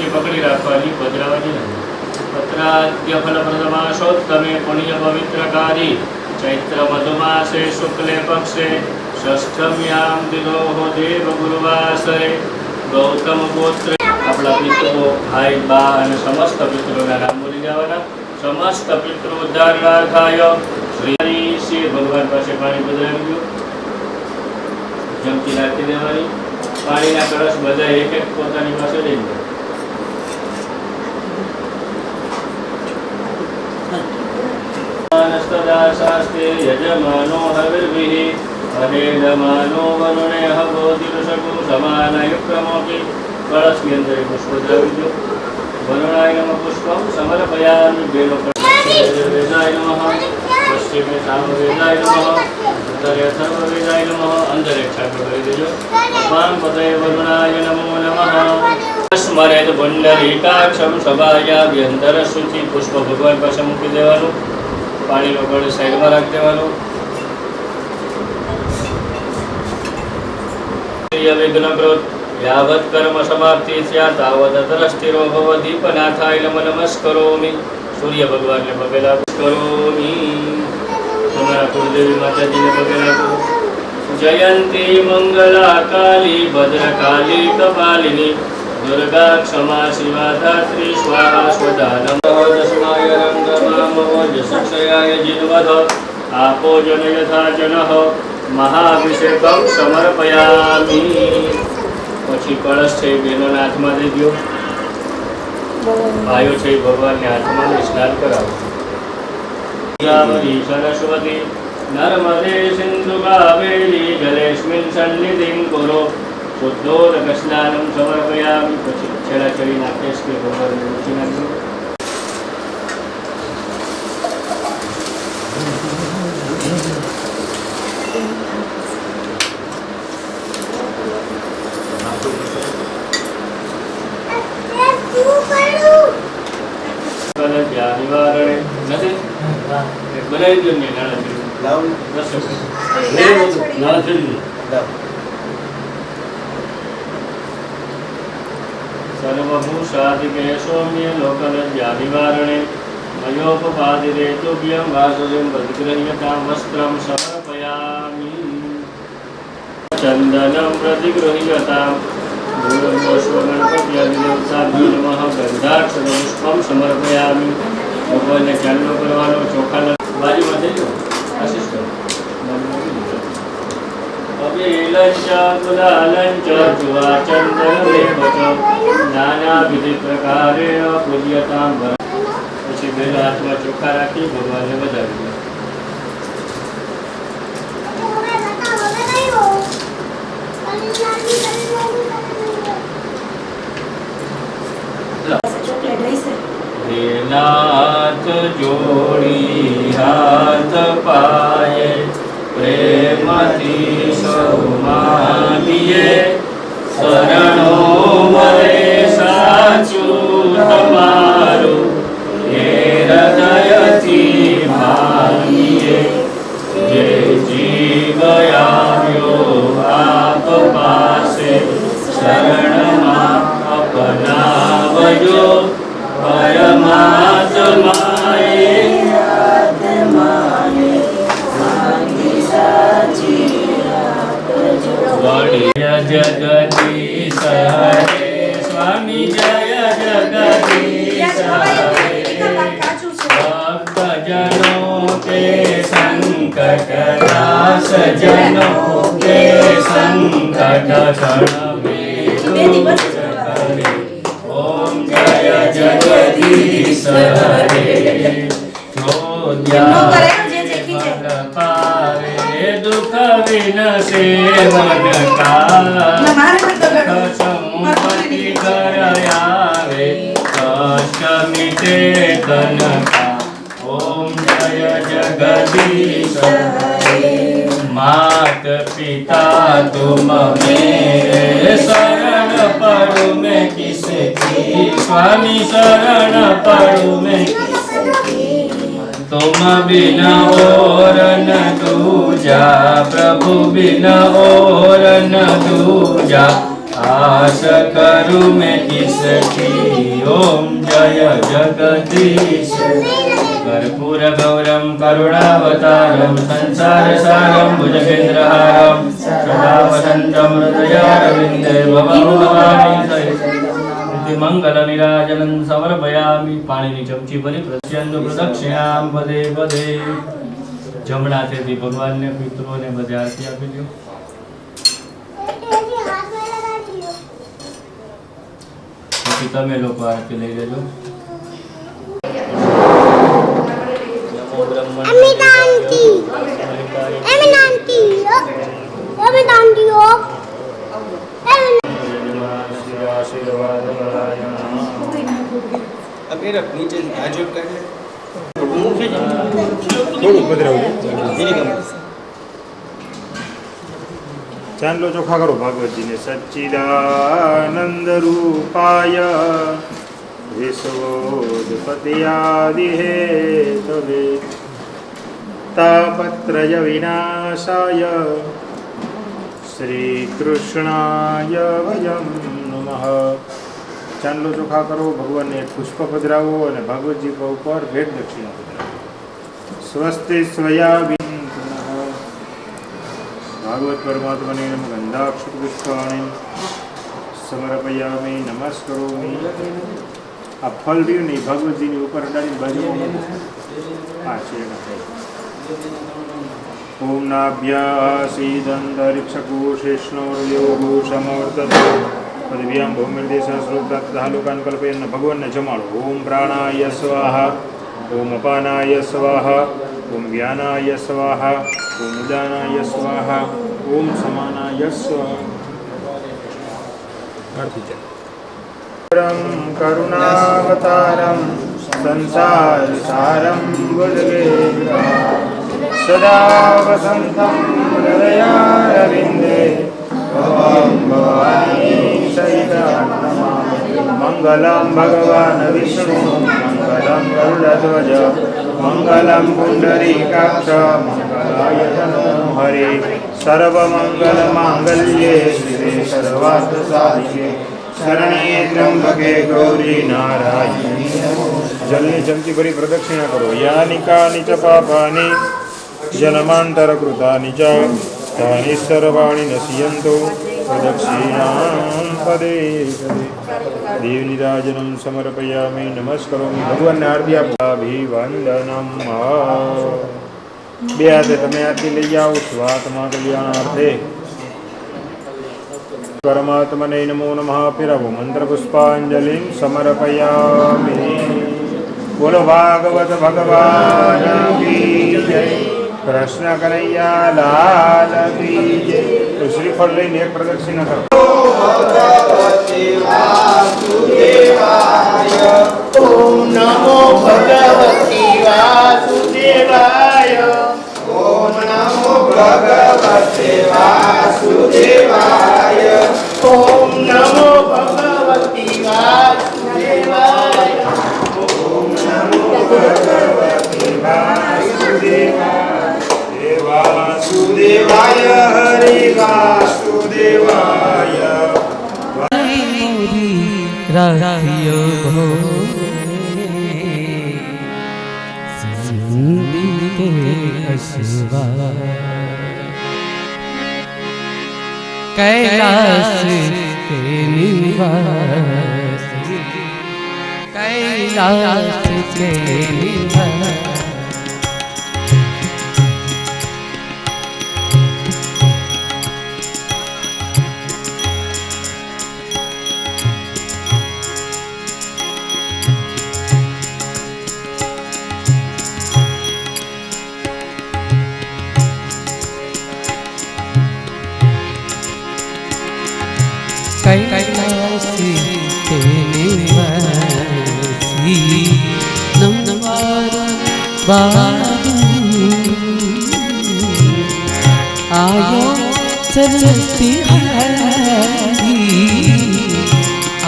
ઊંચી પકડી રાખવાની, પધરાવાની નથી. પત્રાદ્ય ફલપ્રદમાસોત્તમે પુણ્ય પવિત્રકારી ચૈત્ર મધુમાસે શુક્લે પક્ષે ષષ્ઠમ્યામ દિનોહો દેવ ગુરુવાસરે ગૌતમ ગોત્રે. આપણા પિતૃઓ, ભાઈ, બા અને સમસ્ત પિતૃઓના નામ બોલી જવાના. સમસ્ત પિતૃ ઉદ્ધારણાર્થાય શ્રી ભગવાન પાસે પાણી પધરાવી દો. જમતી રાખી દેવાની. પાણીના કળશ બધા એક એક પોતાની પાસે લઈ લો. શાસ્ત્રે યજમાનો હવિર્ભિઃ અહેદમાનો વરુણે હવોદિરુષકુ સમાનયુક્રમોપી. કળશની અંદર પુષ્પ દ્રવી દો. વરુણાય નમઃ પુષ્પમ સમર્પયામિ. બેનો વેદાય નમઃ, પશ્ચિમે સામવેદાય નમઃ, ઉત્તરે સર્વવેદાય નમઃ. અંદર એક છાંટો કરી દેજો. અપામ પતય વરુણાય નમો નમઃ. સ્મરેત પુંડરીકાક્ષમ સભાયાભ્યંતર શુચિ. પુષ્પ ભગવાન પાસે મૂકી દેવાનું. પાણીનો કળશ સાઈડમાં રાખી દેવાનું. વિઘ્નકૃત યાવત કર્મ સમાપ્તિ સ્યાત તાવત તરસ્થિરો ભવ. દીપનાથાય નમઃ નમસ્કરોમિ. સૂર્ય ભગવાનને પગે લાગુ કરોમિ. તમારા કુળદેવી માતાજીને પગે લાગુ. જયંતી મંગલા કાલી ભદ્રકાલી કપાલિની દુર્ગા ક્ષમા શિવા ધાત્રી સ્વાહા સ્વદા નમઃ. દશમાય રંગમામોજ સક્ષયાય જીનવધ. આપો જન યથા જનઃ મહાભિષેકમ સમર્પયામિ. પછી કળશ છે બેનોના હાથમાં દઈ દો. ભાઈઓ છે ભગવાનને હાથમાં સ્નાન કરાવો. સરસ્વતી નર્મદે સિંધુ કાવેરી જલેસ્મિન સન્નિધિં કુરુ. શુદ્ધોદક સ્નાનમ સમર્પયામિ. પછી છેડા ચડી નાખે કે ભગવાનને ઊંચી નાખજો. નિવારણે નથી બનાવી દો ને સર્વભૂષાદિકે સૌમ્ય લોકલજ્જા નિવારણે મયોપપાદિરે તુભ્યં વાસુદેવ પ્રતિગૃહ્યતાં વસ્ત્રમ સમર્પયામિ. ચંદનમ પ્રતિગૃહ્યતાં ગણપત્યાદિદેવતાભ્યો નમઃ. ગંધાક્ષરપુષ્પમ સમર્પયામિ. ભગવાનને ચાંદલો કરવાનો. ચોખા બાજુમાં જઈ લો. આશીષ કરો. અભિલંચ ગુલાલંચ જુવાચંદનમેવ ચ નાનાવિધિ પ્રકારેણ પૂજ્યતાં. પછી બે હાથમાં ચોખા રાખી ભગવાનને વધાવી દો. નાથ જોડી હાથ પાયે પ્રેમથી સૌ માગીએ. શરણો મળે સાચું તમારું એ હૃદયથી માગીએ. જે જીવ આવ્યો આપ પાસે શરણમાં અપનાવજો. પરમાત્માએ વડિય જગદીશ હરે. સ્વામી જય જગદીશ હરે. ભક્તજનો કે સંકટ નાશ, જનો કે સંકટ ક્ષણમે દૂર કરે. ઓમ જય જગદીશ હરે. પારે દુઃખ વિનશે મન કા. સંપત્તિ ઘર આવે કષ્ટ મિટે તન કા. ઓમ જય જગદીશ હરે. मात पिता तुम मेरे शरण पड़ू मैं किसकी. स्वामी शरण पड़ू मैं तुम बिना और न दूजा. प्रभु बिना और न दूजा. आश करूं मैं किसकी। ओम जय जगदीश। कर्पूर गौरम करुणावतारम संसार सारम भुजगेन्द्रहारम सदा वसंतम हृदयारविंदे भवं भवानी सहितं मंगल नीराजनं समर्पयामि। पाणीनी चमची भरी प्रत्यंत प्रदक्षिणां पदे पदे। जमणा हाथेથી ભગવાનને પિતૃઓને બધે આરતી આપી દો। પછી તમે લોકો આરતી લઈ લેજો। ચાંદલો ચોખા કરો ભાગવતજીને। સચ્ચિદાનંદ રૂપાય વિશ્વોત્પત્યાદિ હેતવે તાપત્રય વિનાશાય શ્રીકૃષ્ણાય વયમ નમઃ। ચાંદલો ચોખા કરો, ભગવાનને પુષ્પ પધરાવો અને ભાગવતજી ઉપર ભેટ દક્ષિણા પધરાવો। સ્વસ્તિ સ્વયા भागवत परमात्मने गंधाक्षपुष्पाणि समर्पयामि नमस्करोमि। आ फल रह्યું नहीं भगवत जी ऊपर डाली बाजू ओम नाभ्यासीदंतरिक्षकोशेष्णोर्योगो समवर्तते पदव्यां भौमिर्देशस्रोतालोकान् कल्पयन् भगवान ने जमाड़ो। ओम प्राणाय स्वाहा ओम अपानाय स्वाहा ओम ज्ञानाय स्वाहा ओम उदानाय स्वाहा ओम समानाय स्वाहा। करुणावतारं संसार सारं भुजगेन्द्रहारं सदा वसन्तं हृदयारविन्दे भवं भवानी सहितं नमामि। मंगलं भगवान् विष्णु मंगलं गरुडध्वज मंगलं पुंडरीकाक्ष मंगलाय तनो हरे। सर्वमंगलमांगल्ये शिवे सर्वार्थसाधिके शरण्ये त्र्यंबके गौरी नारायणी नमोस्तुते। जलनी चमची भरी प्रदक्षिणा करो। यानि कानि च पापानि जन्मान्तरकृतानि च तानि सर्वाणि नश्यन्तु प्रदक्षिणां पदे पदे। देवनीराजनं समर्पयामि नमस्करोमि। भगवान ने आरती अभिवंदनम। बे हाथे तमे आरती लई जाओ स्वात्मा कल्याणार्थे। परमात्मने नमो नमः। फिरवो मंत्र पुष्पांजलिं समर्पयामि। बोलो भागवत भगवान की जय। कृष्ण कन्हैया लाल की जय। तो श्रीफल लईने एक प्रदक्षिणा करो। ओम नमो भगवती वासुदेवाय। ओम नमो भगवते वासुदेवाय। ओम नमो भगवती वासुदेवाय। ओम नमो भगवते वासुदेवाय हरे वासुदेवाय। राखियो के अशवा कैलाश के निवास कैलाश के निवास। कैलासी के निवासी नमवार बाबू आयो चलती हारी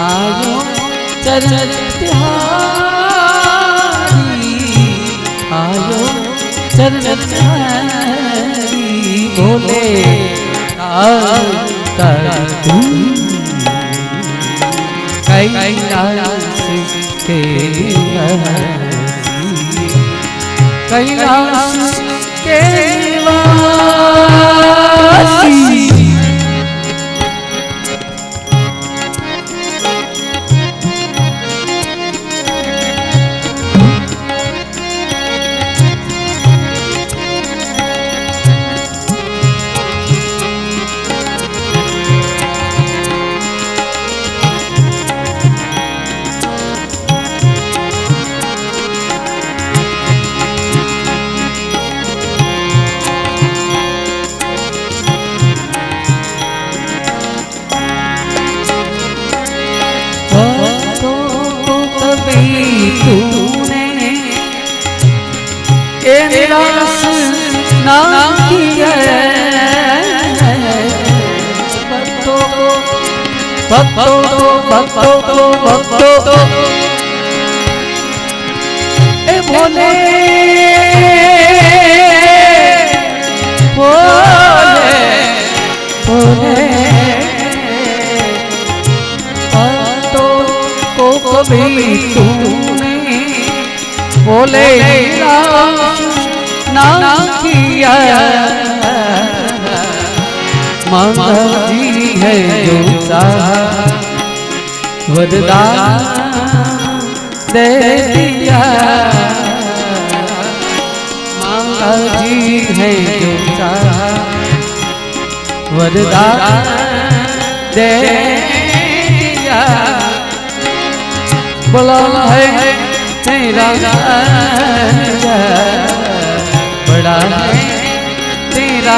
आयो चलती हारी आयो चलती हारी बोले तू कैलाश के वासी, कैलाश के वासी। तूने निराश ना किया, भक्तों ए भोले भोले भोले भक्तों को कभी तूने बोले ना किया। माता जी है जो वरदान दे दिया, माता जी है जो वरदान दे दिया। बोला है तेरा बड़ा है तेरा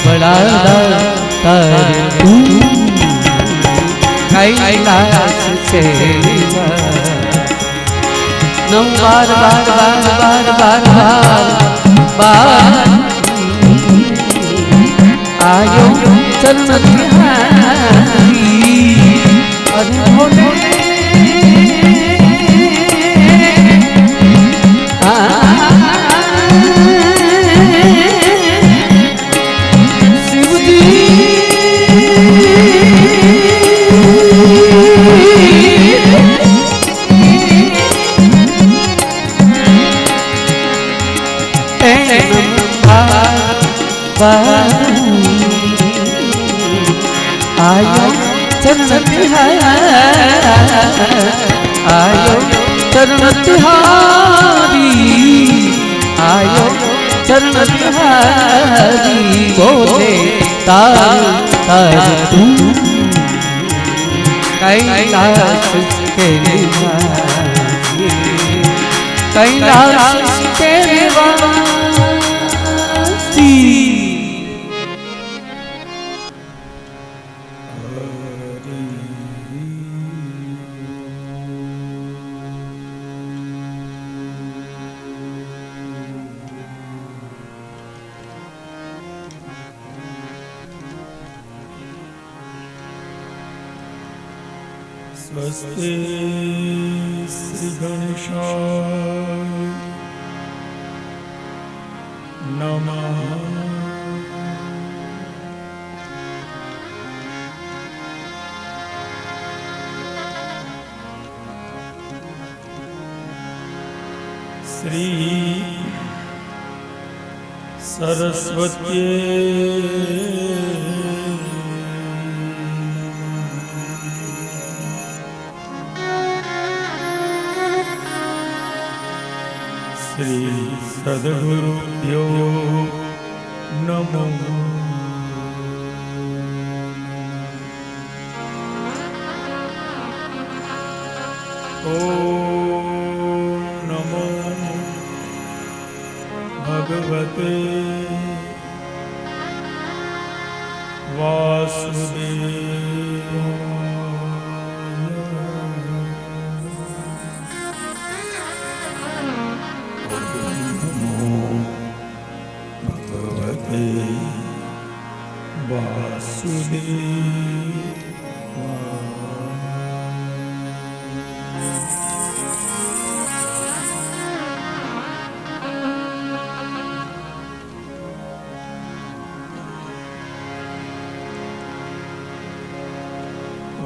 बड़ा तू कैलाश से नम बार बार बार बार बार बार आयो चरण तिहारी। अरे भोले शिव जी आयो चरण तिहारी, आयो चरण तिहारी, आयो चरण तिहारी। बोले तार तार तू कैलाश के वासी, कैलाश के वासी। स्वस्ति श्री गणेशाय नमः। श्री सरस्वती श्री सद्गुरुभ्यो नमः। ओम नमो भगवते वासुदेवाय।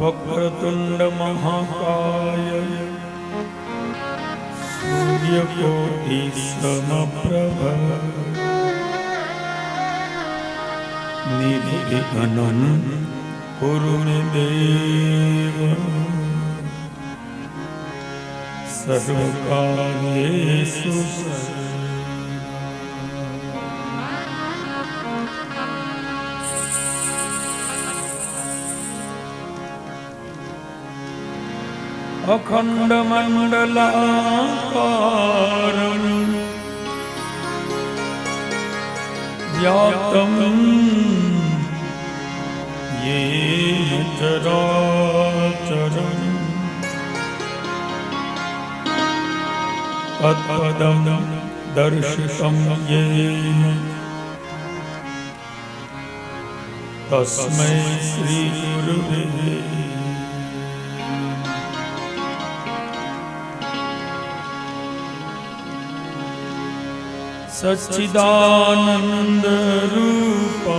वक्रतुंड महाकाय सूर्यकोटि समप्रभ निर्विघ्नं कुरु मे देव सर्वकार्येषु अखंड मंडलाकारं व्याप्तं येन चराचरं तत्पदं दर्शितं येन तस्मै श्री गुरुवे सच्चिदानंद रूपा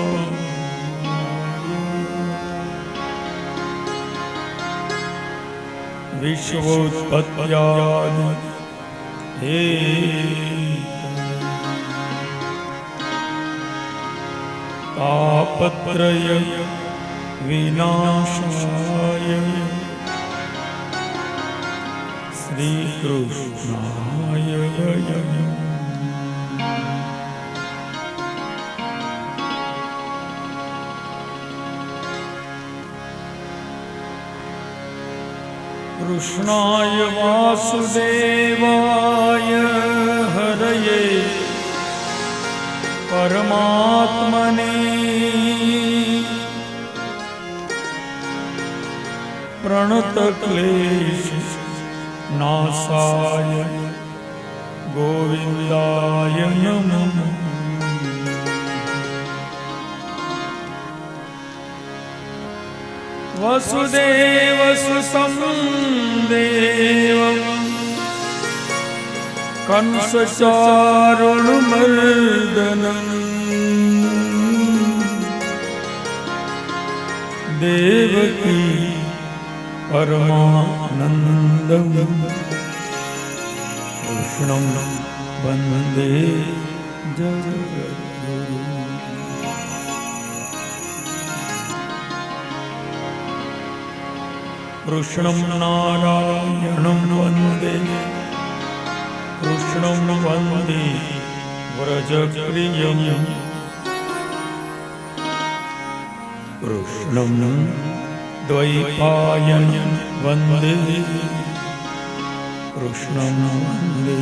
विश्वोत्पत्त्यादि हे तापत्रय विनाशाय श्री कृष्णाय वयम् कृष्णाय वासुदेवाय हरये परमात्मने प्रणतक्लेश नाशाय गोविन्दाय नमः। वसुदेवसुतं देवं कंसचारुणमर्दनं देवकी परमानन्दं कृष्णं वन्दे जगद्गुरुम्। कृष्णं नारायणं वन्दे कृष्णं वन्दे व्रजप्रियं कृष्णं द्वैपायनं वन्दे कृष्णं वन्दे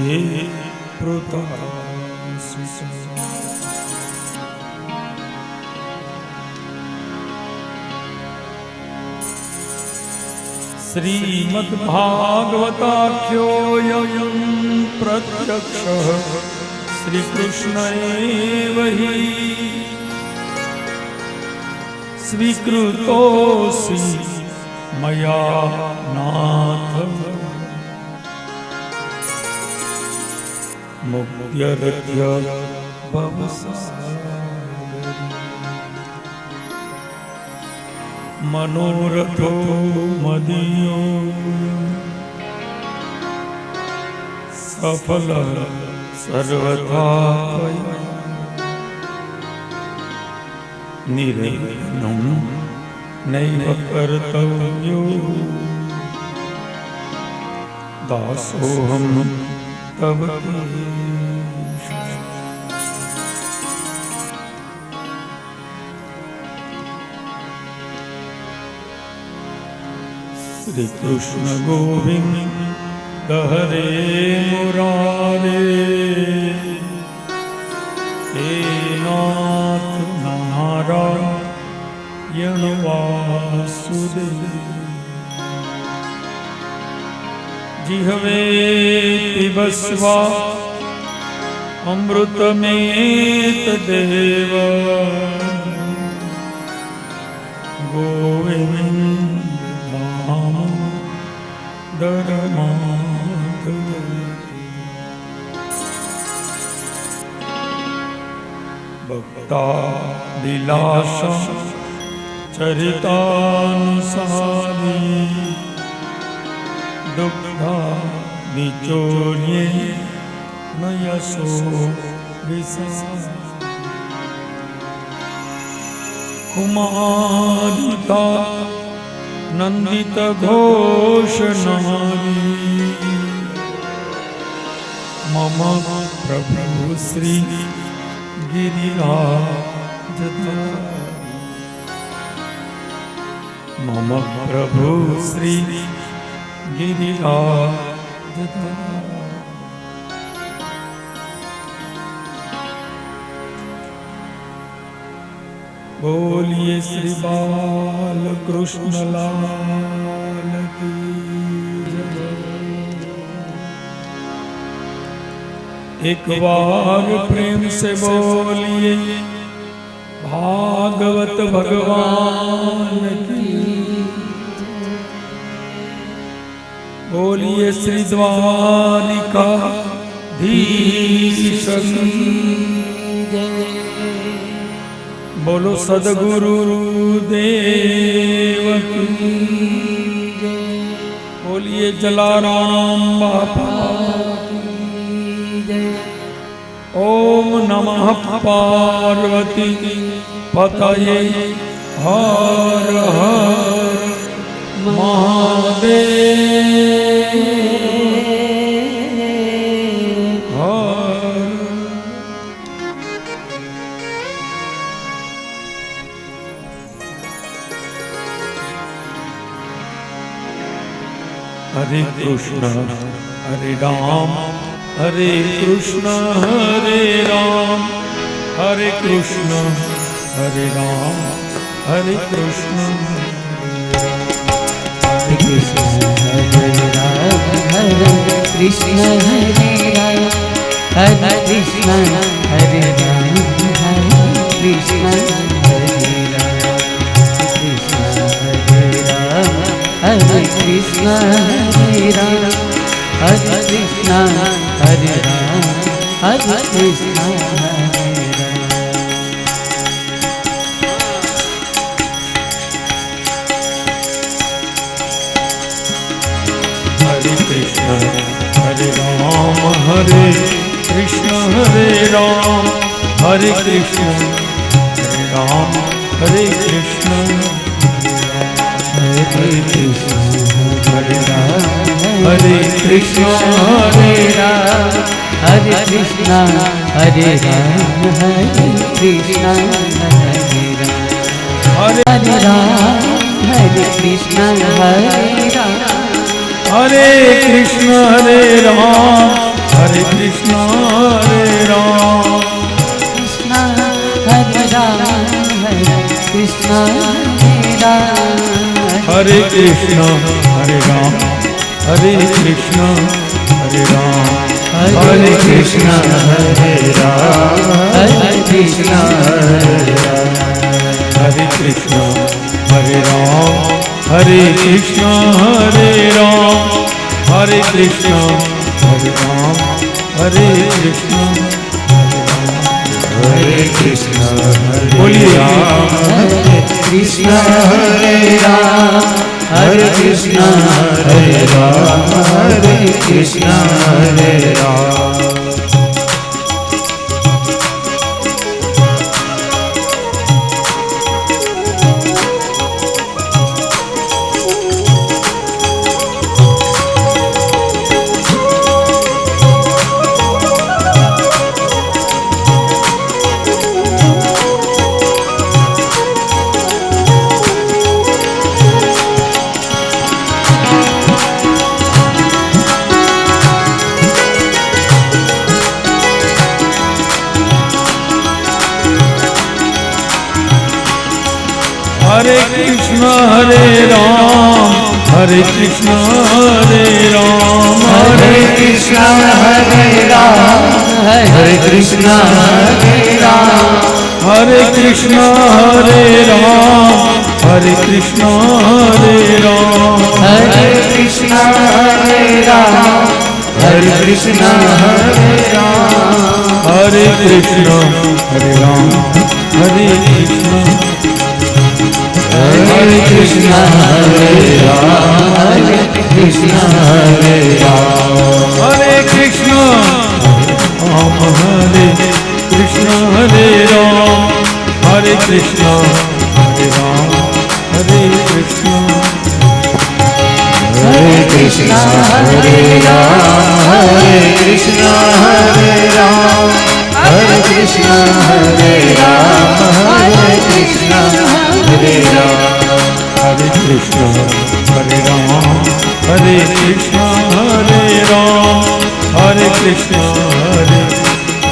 पृथासुतं। श्रीमद्भागवताख्योऽयं प्रत्यक्षः श्रीकृष्ण एव हि स्वीकृतोऽसि मया नाथ मुक्त्यर्थ भवसागरे। मनोरथो मदीयो सफल सर्वथा निर्विघ्नं नैव कर्तव्यो दासोऽहं तव श्री कृष्ण गोविंद हरे मुरारे हे नाथ नारायण वासुदेव। जिह्वे पिबस्वा अमृतमेतदेव गोविंद भक्ता विलास चरितानुसारी दुग्धा निचोर्ये न यशो विशेष कुमारिका नंदित घोष नारी मम प्रभु श्री गिरिराज मम प्रभु श्री गिरिराज बोलिए श्री बाल कृष्ण लाल की जय। एक बार प्रेम से बोलिए भागवत भगवान की। बोलिए श्री द्वारिका धीश बोलो सदगुरु देव की। बोलिए जलाराम बापा की। ओम नमः पार्वती पतये हर हर महादेव हर। हरे कृष्ण हरे राम हरे कृष्ण हरे राम हरे कृष्ण हरे राम हरे कृष्ण हरे कृष्ण हरे राम हरे कृष्ण हरे राम हरे कृष्ण हरे राम हरे कृष्ण हरे राम हरे कृष्ण हरे राम हरे कृष्ण हरे राम हरे कृष्ण हरे राम। हरे कृष्ण हरे राम हरे कृष्ण हरे राम हरे कृष्ण हरे राम हरे कृष्ण हरे कृष्ण हरे राम हरे कृष्ण हरे राम हरे कृष्ण हरे राम हरे कृष्ण हरे राम हरे राम हरे कृष्ण हरे राम हरे कृष्ण हरे राम हरे कृष्ण हरे राम कृष्ण हरे राम हरे कृष्ण हरे राम हरे कृष्ण हरे राम हरे कृष्ण हरे राम हरे कृष्ण हरे राम हरे कृष्ण हरे राम हरे कृष्ण हरे राम हरे कृष्ण हरे राम हरे कृष्ण हरे राम हरे कृष्ण हरे कृष्ण हरे बोलिए राम हरे कृष्ण हरे राम हरे कृष्ण हरे राम हरे कृष्ण हरे राम। हरे कृष्ण हरे राम हरे कृष्ण हरे राम हरे कृष्ण हरे राम हरे कृष्ण हरे राम हरे कृष्ण हरे राम हरे कृष्ण हरे राम हरे कृष्ण हरे राम हरे कृष्ण हरे राम हरे कृष्ण हरे राम हरे कृष्ण हरे कृष्ण हरे राम हरे Krishna Hare Ram Hare Krishna Ram Hare Krishna Hare Ram Hare Krishna Hare Ram Hare Krishna Hare Krishna Hare Ram Hare Krishna Hare Ram Hare Krishna Hare Ram Hare Krishna Hare Ram Hare Krishna Hare Ram Hare Krishna Hare Ram Hare Krishna Hare Ram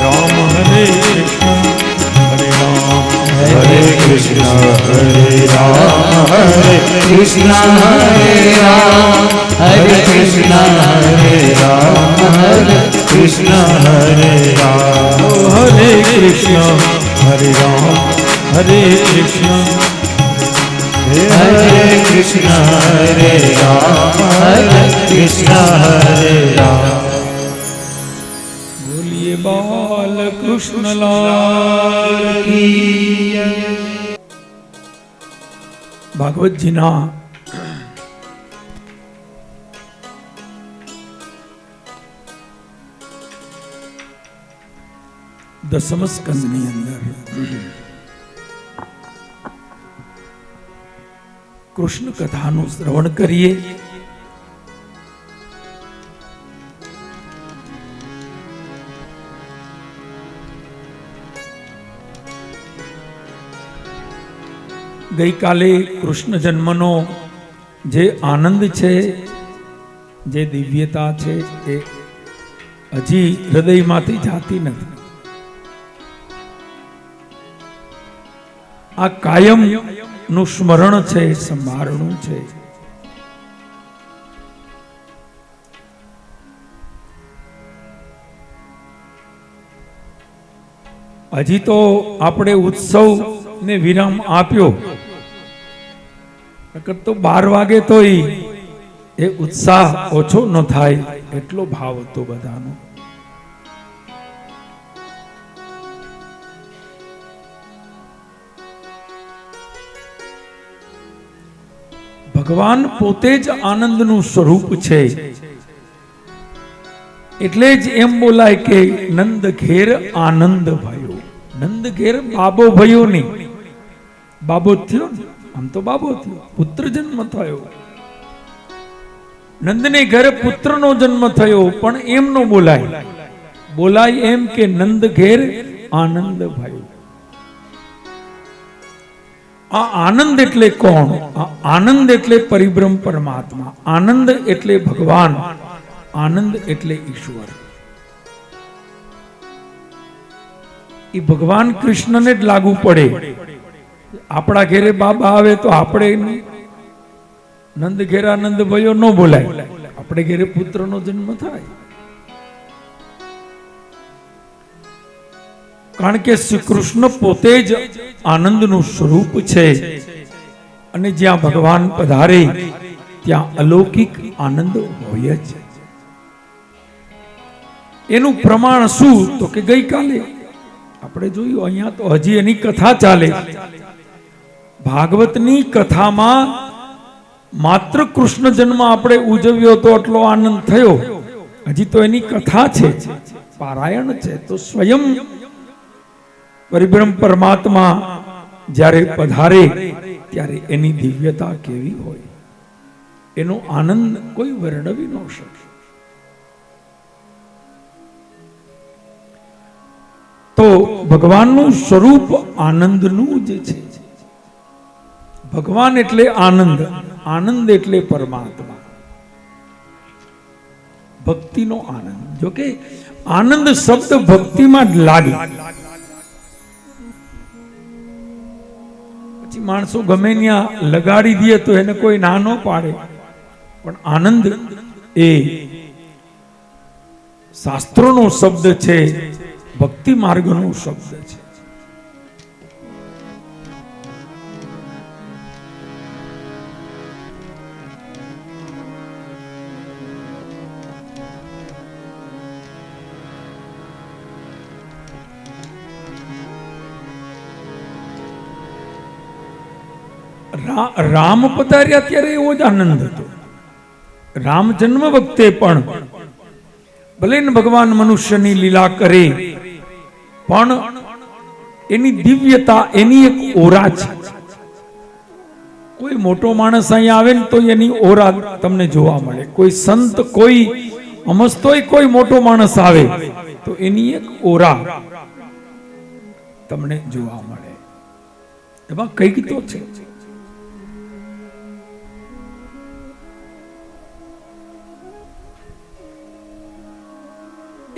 Hare Krishna Hare Ram Hare Krishna Hare Ram Hare Krishna Hare Ram Hare Krishna Hare Ram Hare Krishna Hare Ram Hare Krishna Hare Ram Hare Krishna Hare Krishna Hare Ram Hare Krishna Hare Ram બોલીએ બાલ કૃષ્ણ લાલ કી ભાગવતજીના 10મ સ્કંદની અંદર કૃષ્ણ કથાનું શ્રવણ કરીએ. ગઈકાલે કૃષ્ણ જન્મનો જે આનંદ છે, જે દિવ્યતા છે, એ હજી હૃદયમાંથી જાતી નથી. આ કાયમ નું સ્મરણ છે, સંભાળનું છે. હજી તો આપણે ઉત્સવ ને વિરામ આપ્યો, નકર તો 12 વાગે તો એ ઉત્સાહ ઓછો ન થાય એટલો ભાવ હતો બધાનો. ભગવાન પોતે જ આનંદનું સ્વરૂપ છે. એટલે જ એમ બોલાય કે નંદ ઘેર આનંદ ભયો. નંદ ઘેર બાબો ભયો નહીં, બાબો થયો ને, આમ તો બાબો થયો, પુત્ર જન્મ થયો. નંદને ઘરે પુત્રનો જન્મ થયો, પણ એમ નો બોલાય. બોલાય એમ કે નંદ ઘેર આનંદ ભયો. આ આનંદ એટલે કોણ? આ આનંદ એટલે પરિબ્રહ્મ પરમાત્મા. આનંદ એટલે ભગવાન. આનંદ એટલે ઈશ્વર. એ ભગવાન કૃષ્ણને જ લાગુ પડે. આપણા ઘેરે બાબા આવે તો આપણે નંદ ઘેર આનંદ ભયો ન બોલાય. આપણે ઘેરે પુત્રનો જન્મ થાય. કારણ કે શ્રી કૃષ્ણ પોતે જ આનંદનું સ્વરૂપ છે. અને જ્યાં ભગવાન પધારે ત્યાં અલૌકિક આનંદ હોય જ. એનું પ્રમાણ શું? તો કે ગઈકાલે આપણે જોયું, અહીંયા તો હજી એની કથા ચાલે. ભાગવતની કથામાં માત્ર કૃષ્ણ જન્મ આપણે ઉજવ્યો તો એટલો આનંદ થયો. હજી તો એની કથા છે, પારાયણ છે. તો સ્વયં પરિબ્રહ્મ પરમાત્મા જ્યારે પધારે ત્યારે એની દિવ્યતા કેવી હોય, એનો આનંદ કોઈ વર્ણવી ન શકે. તો ભગવાનનું સ્વરૂપ આનંદનું જ છે. ભગવાન એટલે આનંદ, આનંદ એટલે પરમાત્મા. ભક્તિનો આનંદ. જો કે આનંદ શબ્દ ભક્તિમાં જ લાગે. પછી માણસો ગમે ત્યાં લગાડી દે તો એને કોઈ ના ન પાડે. પણ આનંદ એ શાસ્ત્રોનો શબ્દ છે, ભક્તિ માર્ગનો શબ્દ છે. રામ પધાર્યા ત્યારે એવો જ આનંદ હતો. રામ જન્મ વખતે પણ ભલે ને ભગવાન મનુષ્યની લીલા કરે પણ એની દિવ્યતા, એની એક ઓરા છે. કોઈ મોટો માણસ અહીંયા આવે ને તો એની ઓરા તમને જોવા મળે. કોઈ સંત, કોઈ અમસ્તોય કોઈ મોટો માણસ આવે તો એની એક ઓરા તમને જોવા મળે. એમાં કઈક તો છે.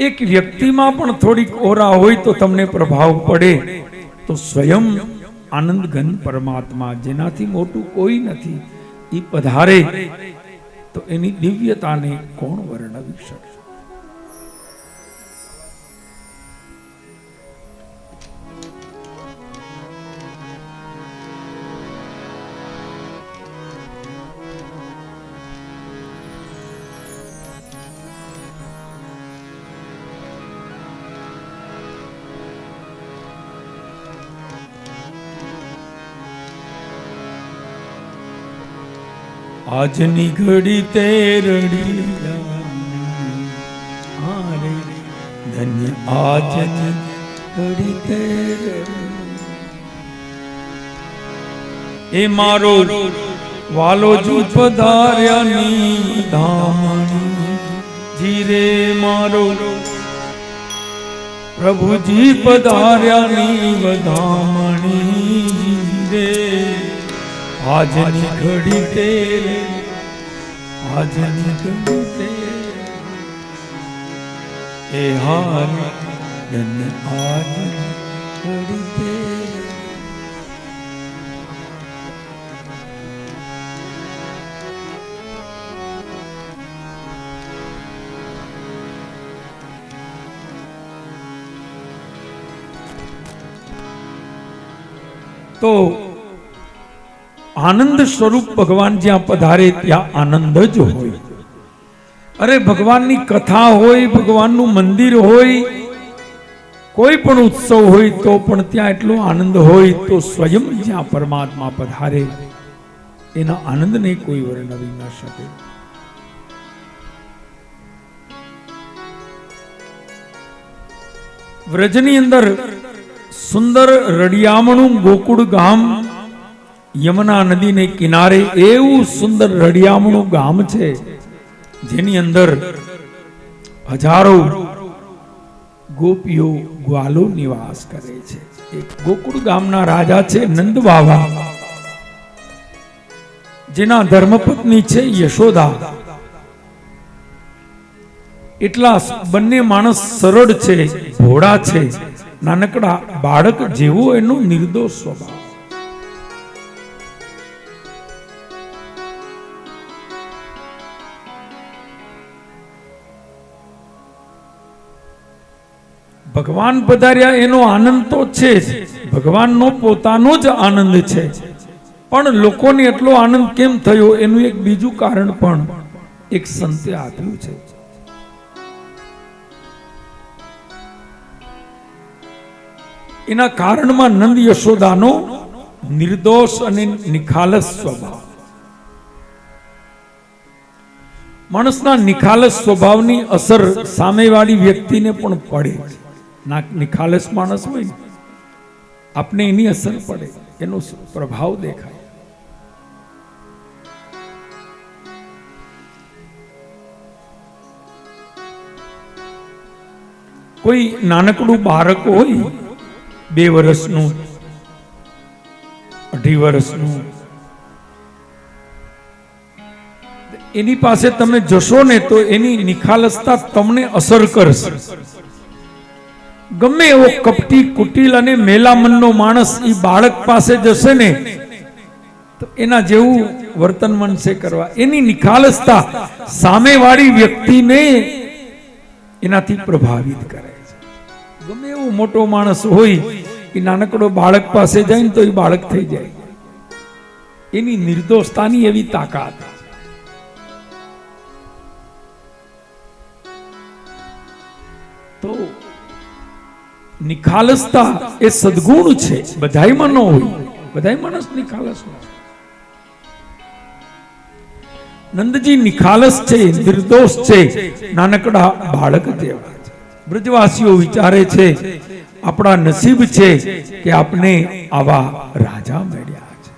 એક વ્યક્તિમાં પણ થોડીક ઓરા હોય તો તમને પ્રભાવ પડે તો સ્વયં આનંદ ઘન પરમાત્મા, જેનાથી મોટું કોઈ નથી, એ પધારે તો એની દિવ્યતાને કોણ વર્ણવી શકે? આજની ઘડી તે રડી આરે ધન્ય આજની ઘડી તે એ મારો વાલો જુ પધાર્યાની ધામણી જીરે મારો પ્રભુજી પધાર્યાની વધામણી જીરે આજની ઘડી તેરે, આજની ઘડી તેરે એ હાર ધન્ય આજની ઘડી તેરે. તો આનંદ સ્વરૂપ ભગવાન જ્યાં પધારે ત્યાં આનંદ જ હોય. અરે ભગવાનની કથા હોય, ભગવાનનું મંદિર હોય, કોઈ પણ ઉત્સવ હોય તો પણ ત્યાં એટલો આનંદ હોય તો સ્વયં જ્યાં પરમાત્મા પધારે એના આનંદને કોઈ વર્ણવી ન શકે. વ્રજની અંદર સુંદર રડિયામણું ગોકુળ ગામ, યમુના નદીને કિનારે એવું સુંદર રડિયામણું ગામ છે જેની અંદર હજારો ગોપીઓ ગ્વાલો નિવાસ કરે છે. એક ગોકુળ ગામના રાજા છે નંદ બાવા, જેના ધર્મપત્ની છે યશોદા. એટલા બંને માણસ સરળ છે, ભોળા છે, નાનકડા બાળક જેવો એનો નિર્દોષ સ્વભાવ. ભગવાન પધાર્યા એનો આનંદ તો છે જ, ભગવાનનો પોતાનો જ આનંદ છે, પણ લોકોને એટલો આનંદ કેમ થયો એનું એક બીજું કારણ પણ એક સંતે આપ્યું છે. એના કારણમાં નંદ યશોદાનો નિર્દોષ અને નિખાલસ સ્વભાવ. માણસના નિખાલસ સ્વભાવની અસર સામેવાળી વ્યક્તિને પણ પડે. નિખાલસ માણસ હોય આપને એની અસર પડે, એનો પ્રભાવ દેખાય. કોઈ નાનકડું બાળક હોય, 2 વર્ષનું, 2.5 વર્ષનું, એની પાસે તમે જશો ને તો એની નિખાલસતા તમને અસર કરશે. ગમે એવો કપટી, કુટિલ અને મેલા મનનો માણસ એ બાળક પાસે જશે ને તો એના જેવું વર્તન મનસે કરવા. એની નિખાલસતા સામેવાળી વ્યક્તિને એનાથી પ્રભાવિત કરે છે. ગમે એવો મોટો માણસ હોય એ નાનકડો બાળક પાસે જાય ને તો એ બાળક થઈ જાય. એની નિર્દોષતાની એવી તાકાત. તો નિખાલસતા એ સદગુણ છે, બધાયમાં ન હોય, બધાય માણસ નિખાલસ હોય. નંદજી નિખાલસ છે, નિર્દોષ છે, નાનકડા બાળક જેવા છે. બ્રજવાસીઓ વિચારે છે આપણા નસીબ છે કે આપણે આવા રાજા મળ્યા છે,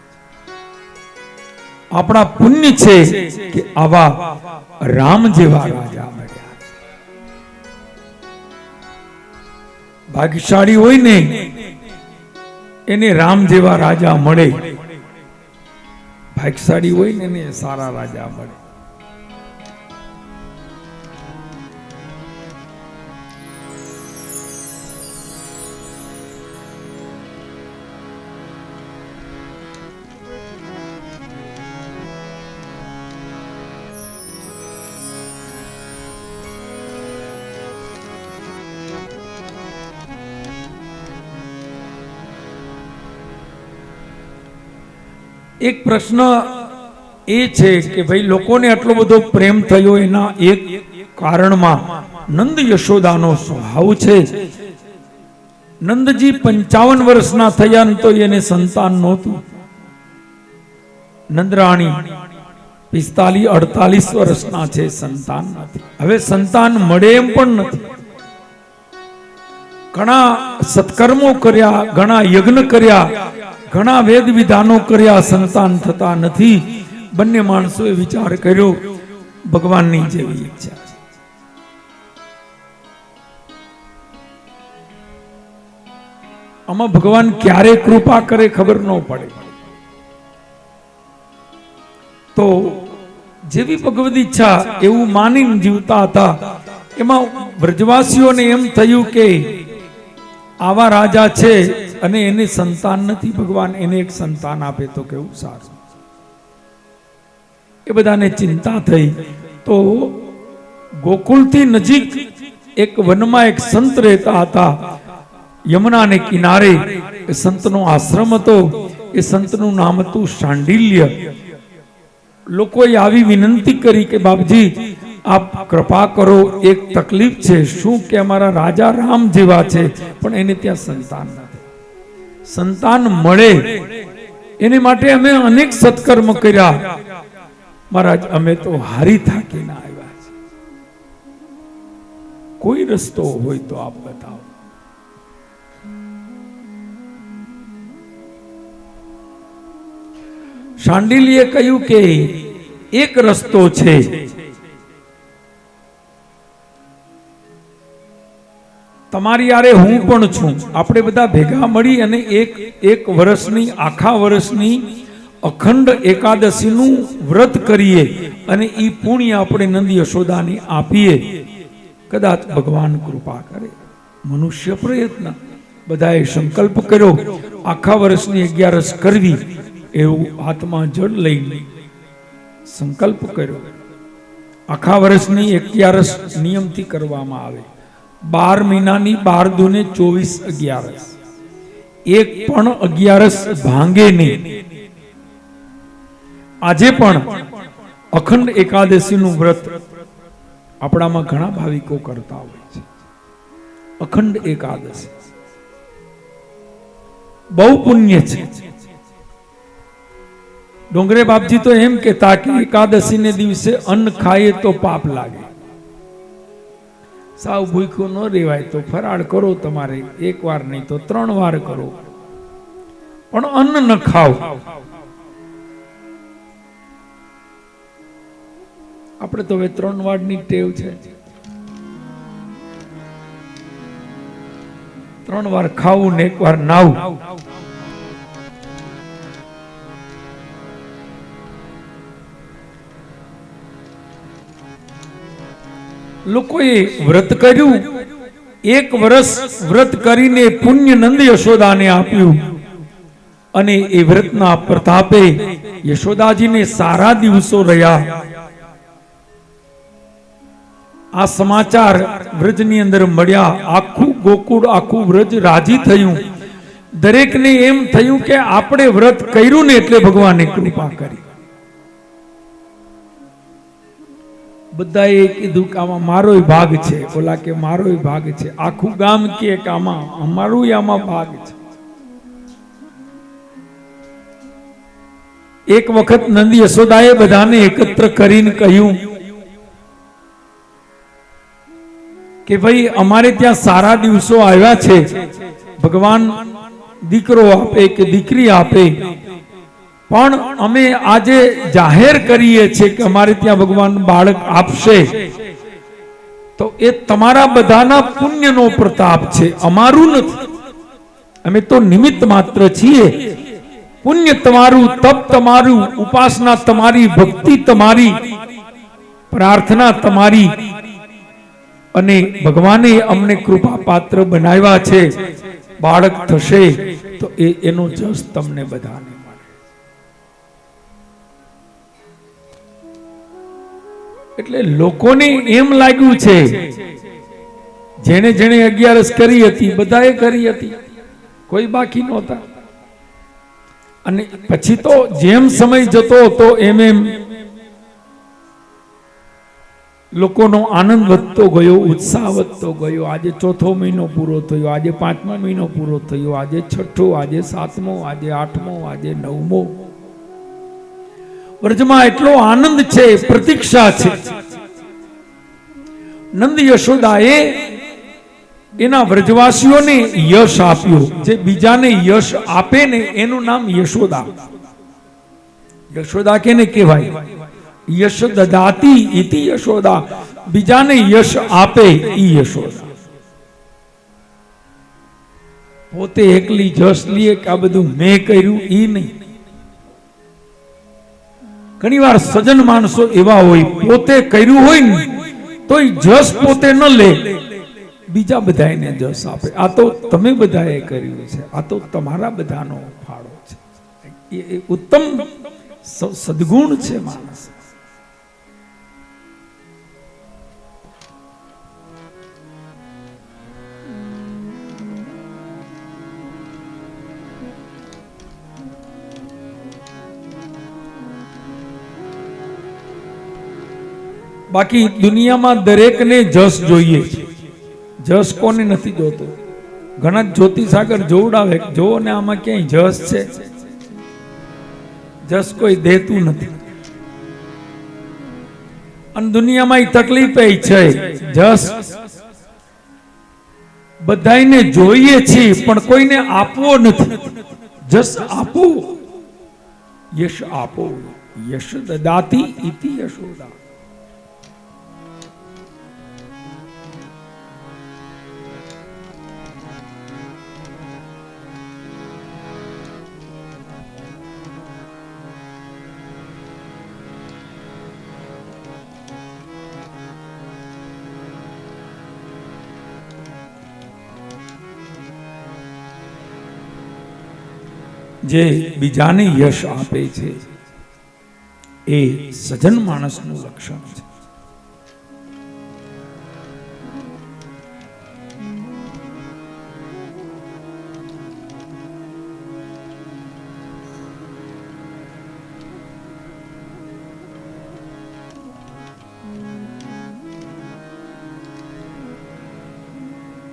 આપણા પુણ્ય છે કે આવા રામ જેવા રાજા મળ્યા છે. ભાગ્યશાળી હોય ને એને રામ જેવા રાજા મળે, ભાગ્યશાળી હોય ને એને સારા રાજા મળે. એક પ્રશ્ન એ છે કે ભાઈ લોકોને આટલો બધો પ્રેમ થયો એના એક કારણમાં નંદ યશોદાનો સ્વભાવ છે. નંદજી 55 વર્ષના થયા ને તો એને સંતાન નહોતું. નંદરાણી 45-48 વર્ષના છે, સંતાન નથી. હવે સંતાન મળે એમ પણ નથી. ઘણા સત્કર્મો કર્યા, ઘણા યજ્ઞ કર્યા, ઘણા વેદ વિધાનો કર્યા, સંતાન થતા નથી. બંને માણસોએ વિચાર કર્યો ભગવાનની જેવી ઈચ્છા છે. આમાં ભગવાન ક્યારે કૃપા કરે ખબર ન પડે. તો જેવી ભગવદ ઈચ્છા એવું માનીને જીવતા હતા. એમાં વ્રજવાસીઓને એમ થયું કે આવા રાજા છે અને એને સંતાન નથી, ભગવાન એને એક સંતાન આપે તો કેવું સારું. એ બધાને ચિંતા થઈ. તો ગોકુળથી નજીક એક વનમાં એક સંત રહેતા હતા, યમુનાને કિનારે. એ સંતનો આશ્રમ હતો. એ સંતનું નામ હતું શાંડિલ્ય. લોકોએ આવી વિનંતી કરી કે બાપજી આપ કૃપા કરો, એક તકલીફ છે. શું કે અમારા રાજા રામ જેવા છે પણ એને ત્યાં સંતાન નથી. સંતાન મળે એને માટે અમે અનેક સત્કર્મ કર્યા, મહારાજ અમે તો હારી થાકીને આવ્યા છે. કોઈ રસ્તો હોય તો આપ બતાવો. શાંડિલ્યે કહ્યું કે એક રસ્તો છે. તમારી યારે હું પણ છું. આપણે બધા ભેગા મળી અને એક વર્ષની, આખા વર્ષની અખંડ એકાદશીનું વ્રત કરીએ અને એ પુણ્ય આપણે નંદ યશોદાને આપીએ. કદાચ ભગવાન કૃપા કરે. મનુષ્ય પ્રયત્ન. બધાએ સંકલ્પ કર્યો આખા વર્ષની 11 કરવી. એવું હાથમાં જળ લઈને સંકલ્પ કર્યો. આખા વર્ષની 11 નિયમથી કરવામાં આવે. 12 મહિનાની 12 દુને 24 11. એક પણ 11 ભાંગે નહીં. આજે પણ અખંડ એકાદશીનું વ્રત આપણામાં ઘણા ભાવિકો કરતા હોય છે. અખંડ એકાદશી બહુ પુણ્ય છે. ડોંગરે બાપજી તો એમ કહેતા કે એકાદશીને દિવસે અન્ન ખાઈએ તો પાપ લાગે. સાવ ભૂખ્યું ન રહેવાય તો ફરાળ કરો. તમારે 1 વાર નહીં તો 3 વાર કરો, પણ અન્ન ન ખાઓ. આપણે તો હવે 3 વારની ટેવ છે. 3 વાર ખાવું ને 1 વાર નાવું. લોકોએ વ્રત કર્યું. 1 વર્ષ વ્રત કરીને પુણ્ય નંદ યશોદાને આપ્યું અને એ વ્રતના પ્રતાપે યશોદાજીને સારા દિવસો રહ્યા. આ સમાચાર વ્રજની અંદર મળ્યા. આખું ગોકુળ, આખું વ્રજ રાજી થયું. દરેકને એમ થયું કે આપણે વ્રત કર્યું ને એટલે ભગવાને કૃપા કરી. બધાએ કીધું કે આમાં મારોય ભાગ છે. ઓલા કે મારોય ભાગ છે. આખું ગામ કે આમાં અમારું આમાં ભાગ છે. એક વખત નંદ યશોદાએ બધાને એકત્ર કરીને કહ્યું કે ભાઈ અમારે ત્યાં સારા દિવસો આવ્યા છે, ભગવાન દીકરો આપે કે દીકરી આપે, પણ અમે આજે જાહેર કરીએ છીએ કે અમારે ત્યાં ભગવાન બાળક આપશે, તો એ તમારા બધાના પુણ્યનો પ્રતાપ છે, અમારું નથી. અમે તો નિમિત્ત માત્ર છીએ. પુણ્ય તમારું, તપ તમારું, ઉપાસના તમારી, ભક્તિ તમારી, પ્રાર્થના તમારી, અને ભગવાને અમને કૃપા પાત્ર બનાવ્યા છે. બાળક થશે તો એનો જસ તમને બધાને મળે. એટલે લોકોને એમ લાગ્યું છે જેણે જેણે 11 કરી હતી બધાએ કરી હતી, કોઈ બાકી નહોતા. અને પછી તો જેમ સમય જતો હતો એમ એમ લોકોનો આનંદ વધતો ગયો, ઉત્સાહ વધતો ગયો. આજે 4થો મહિનો પૂરો થયો, આજે 5મો મહિનો પૂરો થયો, આજે 6થો, આજે 7મો, આજે 8મો, આજે 9મો. વ્રજમાં એટલો આનંદ છે, પ્રતીક્ષા છે. નંદ યશોદાએ એના વ્રજવાસીઓને યશ આપ્યું. જે બીજાને યશ આપે ને એનું નામ યશોદા. યશોદા કેને કહેવાય? યશ દદાતી ઇતિ યશોદા. બીજાને યશ આપે ઈ યશોદા. પોતે એકલી જશ લીએ કે આ બધું મેં કર્યું ઈ નહીં. ઘણી વાર સજ્જન માણસો એવા હોય, પોતે કર્યું હોય ને તો જશ પોતે ન લે, બીજા બધાને જશ આપે. આ તો તમે બધાએ કર્યું છે, આ તો તમારા બધાનો ફાળો છે. એ ઉત્તમ સદગુણ છે માણસ. બાકી દુનિયામાં દરેકને જસ જોઈએ છે. જસ કોને નથી જોતો? ઘણા જ્યોતિષાગર જોવડાવે, જોવો ને આમાં ક્યાંય જસ છે? જસ કોઈ દેતું નથી. અને દુનિયામાં એ તકલીફ એ છે, જસ બધાને જોઈએ છીએ પણ કોઈને આપવો નથી. જસ આપો, યશ આપો. યશ દદાતી ઇતિ યશોદા. જે બીજાને યશ આપે છે એ સજ્જન માણસનું લક્ષણ છે.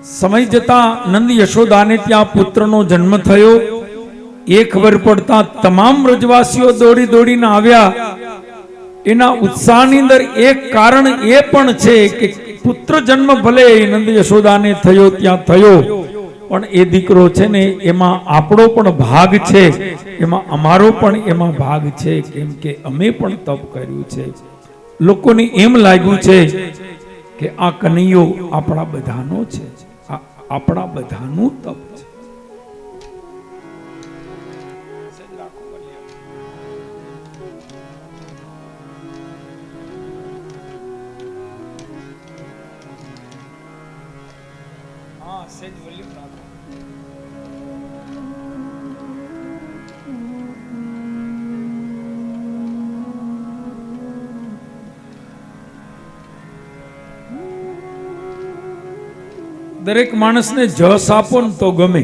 સમય જતા નંદ યશોદાને ત્યાં પુત્રનો જન્મ થયો. એ ખબર પડતા તમામ વ્રજવાસીઓ દોડી દોડીને આવ્યા. એના ઉત્સાહની અંદર એક કારણ એ પણ છે કે પુત્ર જન્મ ભલે નંદ યશોદાને થયો ત્યાં થયો, પણ એ દીકરો છે ને એમાં આપણો પણ ભાગ છે, એમાં અમારો પણ એમાં ભાગ છે, કેમ કે અમે પણ તપ કર્યું છે. લોકોને એમ લાગ્યું છે કે આ કનૈયો આપણા બધાનો છે, આપણા બધાનું તપ છે. દરેક માણસને જસ આપો ને તો ગમે,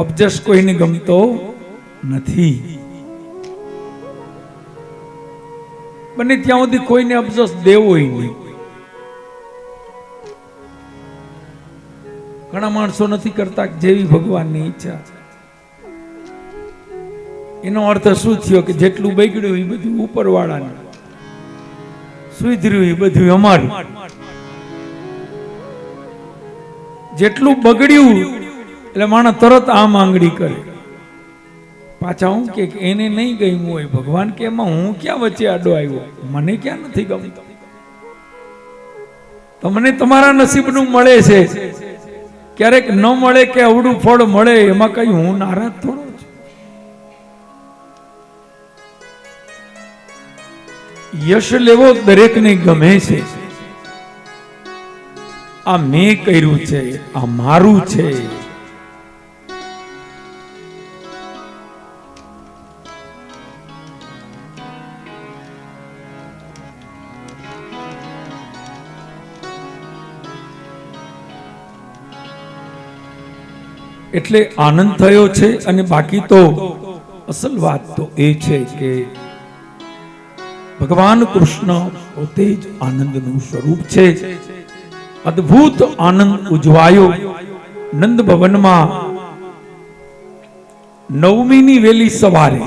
અબજસ કોઈને ગમતો નથી. બને ત્યાં સુધી કોઈને અબજસ દેવો નહીં. ઘણા માણસો નથી કરતા જેવી ભગવાનની ઈચ્છા. એનો અર્થ શું થયો કે જેટલું બગડ્યું એ બધું ઉપરવાળાનું, સુધર્યું એ બધું અમારું. જેટલું બગડ્યું એટલે માણસ તરત આમ આંગળી કરે. પાછા હું કે એને નહીં ગમ્યું હોય, ભગવાન કે એમાં હું ક્યાં વચ્ચે આડો આવ્યો, મને ક્યાં નથી ગમતું. તમને તમારા નસીબનું મળે છે, ક્યારેક ન મળે કે અવડું ફળ મળે એમાં કઈ હું નારાજ થોડો છું. યશ લેવો દરેકને ગમે છે. આ મેં કર્યું છે, આ મારું છે. એટલે આનંદ થયો છે. અને બાકી તો અસલ વાત તો એ છે કે ભગવાન કૃષ્ણ પોતે જ આનંદનું સ્વરૂપ છે. અદ્ભુત આનંદ ઉજવાયો નંદ ભવનમાં નવમીની વેલી સવારે.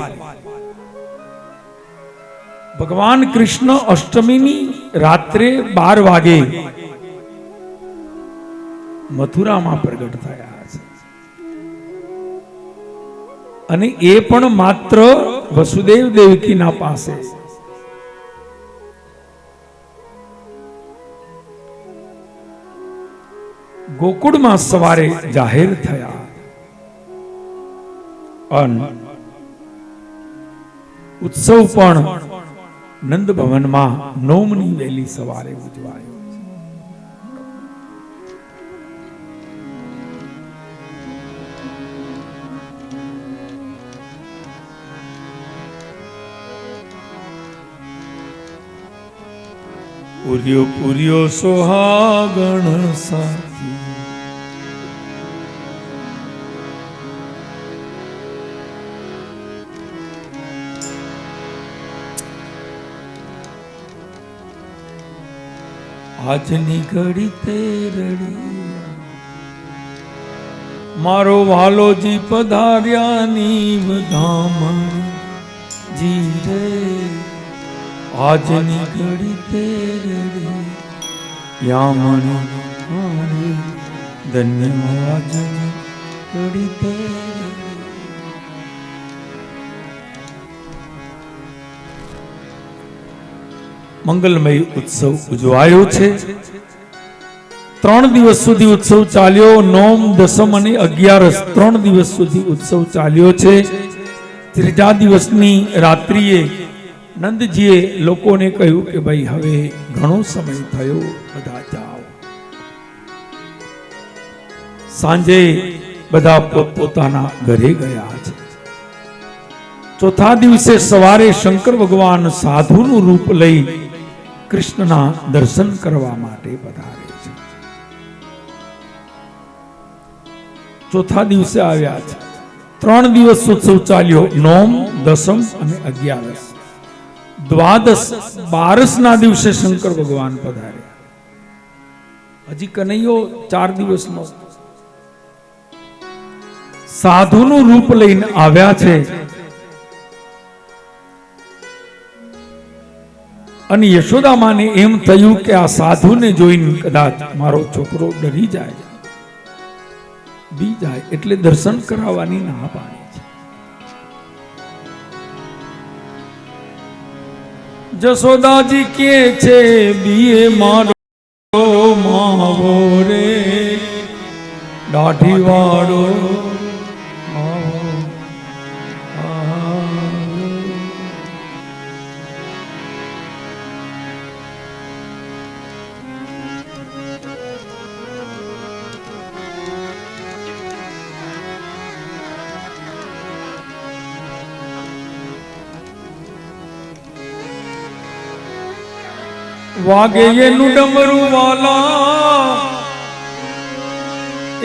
ભગવાન કૃષ્ણ અષ્ટમીની રાત્રે 12 વાગે મથુરામાં પ્રગટ થયા છે. અને એ પણ માત્ર વસુદેવ દેવકીના પાસે. ગોકુળમાં સવારે જાહેર થયા. અને ઉત્સવ પણ નંદ ભવનમાં નવમની વહેલી સવારે ઉજવાયો. પૂર્યો પૂર્યો સોહાગણ સાથી, આજની ઘડી તે રડી, મારો વાલોજી પધાર્યાની વધામણ જી રે. આજની ઘડી તે રડી, યામણી ધન્ય આજની ઘડી તે રડી. મંગલમય ઉત્સવ ઉજવાયો છે. 3 દિવસ સુધી ઉત્સવ ચાલ્યો. નોમ, દસમ અને 11 3 દિવસ સુધી ઉત્સવ ચાલ્યો છે. ત્રીજા દિવસની રાત્રિએ નંદજીએ લોકોને કહ્યું કે ભાઈ હવે ઘણો સમય થયો, બધા જાઓ. સાંજે બધા પોતપોતાના ઘરે ગયા છે. ચોથા દિવસે સવારે શંકર ભગવાન સાધુનું રૂપ લઈ કૃષ્ણના દર્શન કરવા માટે પધારે છે. ચોથા દિવસે આવ્યા છે. 3 દિવસ ઉત્સવ ચાલ્યો, નોમ, દસમ અને 11. દ્વાદશ 12 ના દિવસે શંકર ભગવાન પધાર્યા. હજી કનૈયો 4 દિવસનો સાધુનું રૂપ લઈને આવ્યા છે. અને યશોદામાને એમ થયું કે આ સાધુને જોઈને કદાચ મારો છોકરો ડરી જાય, બી જાય, એટલે દર્શન કરાવવાની ના પાડી છે. જશોદાજી કે છે બીએ મારો માવો રે, દાઢી વાળો વાગે એનું ડમરું વાલા,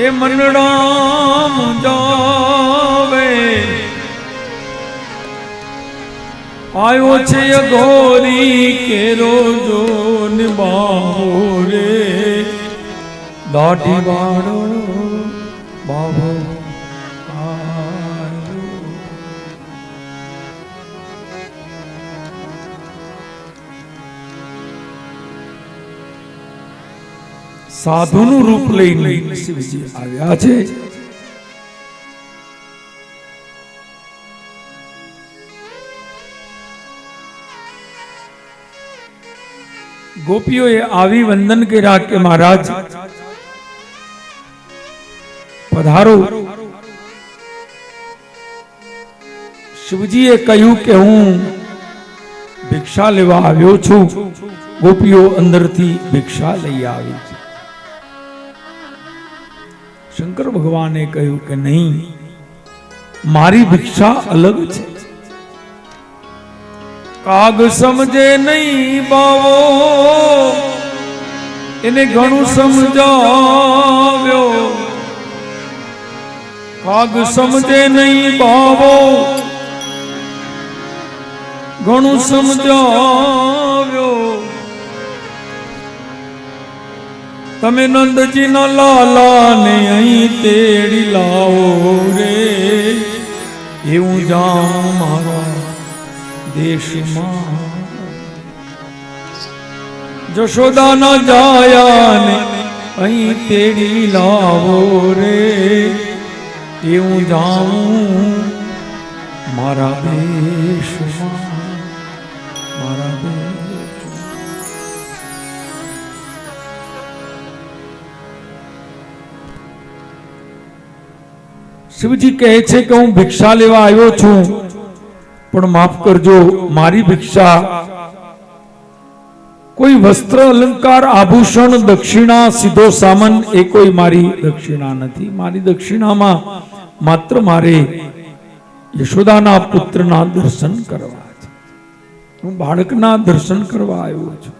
એ મનડામ જાવે. આયો છે અઘોરી કેરો જો નિભાવો રે, દાઢી વાળો બાવો. સાધુનું રૂપ લઈને શિવજી આવ્યા છે. ગોપીઓએ આવી વંદન કર્યા કે મહારાજ પધારો. શિવજીએ કહ્યું કે હું ભિક્ષા લેવા આવ્યો છું. ગોપીઓ અંદરથી ભિક્ષા લઈ આવી છે. શંકર ભગવાને કહ્યું કે નહીં, મારી ભિક્ષા અલગ છે. કાગ સમજે નહીં બાવો, એને ઘણું સમજાવ્યો. કાગ સમજે નહીં બાવો, ઘણું સમજાવ્યો. તમે નંદજીના લાલાને અહીં તેડી લાવો રે, એવું જાઉં મારા દેશમાં. જશોદાના જાયાને અહીં તેડી લાવો રે, એવું જાઉં મારા દેશમાં, મારા દેશમાં. શિવજી કહે છે કે હું ભિક્ષા લેવા આવ્યો છું, પણ માફ કરજો, મારી ભિક્ષા કોઈ વસ્ત્ર અલંકાર આભૂષણ દક્ષિણા સીધો સામન એ કોઈ મારી દક્ષિણા નથી. મારી દક્ષિણામાં માત્ર મારે યશોદાના પુત્રના દર્શન કરવા છે. હું બાળકના દર્શન કરવા આવ્યો છું.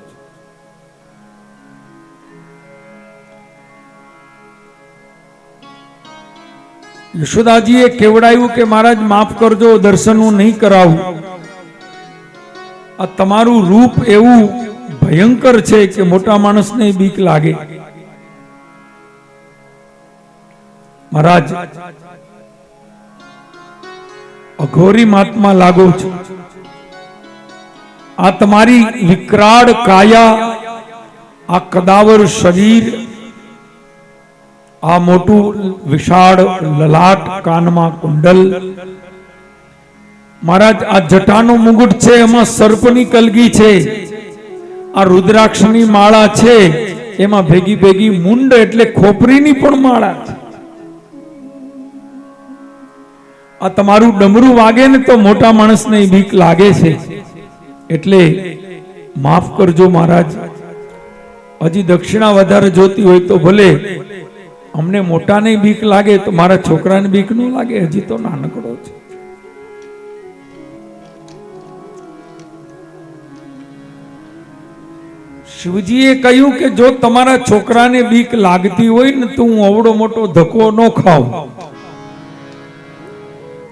યશોદાજીએ કેવડાયું કે મહારાજ માફ કરજો, દર્શન હું નહીં કરાવું. આ તમારું રૂપ એવું ભયંકર છે કે મોટા માણસને બીક લાગે. મહારાજ અઘોરી મહાત્મા લાગો છો. આ તમારી વિકરાળ કાયા, આ કદાવર શરીર, આ મોટું વિશાળ લલાટ, કાનમાં કુંડલ, મહારાજ આ જટાનો મુગુટ છે, એમાં સર્પની કલગી છે. આ રુદ્રાક્ષની માળા છે, એમાં ભેગી ભેગી મુંડ એટલે ખોપરીની પણ માળા છે. આ તમારું ડમરું વાગે ને તો મોટા માણસને બીક લાગે છે. એટલે માફ કરજો મહારાજ, હજી દક્ષિણા વધારે જોતી હોય તો ભલે, અમને મોટાને બીક લાગે તો મારા છોકરાને બીક ન લાગે, હજી તો નાનકડો છે. શિવજીએ કહ્યું કે જો તમારા છોકરાને બીક લાગતી હોય ને તો હું અવડો મોટો ધક્કો ન ખાઉં.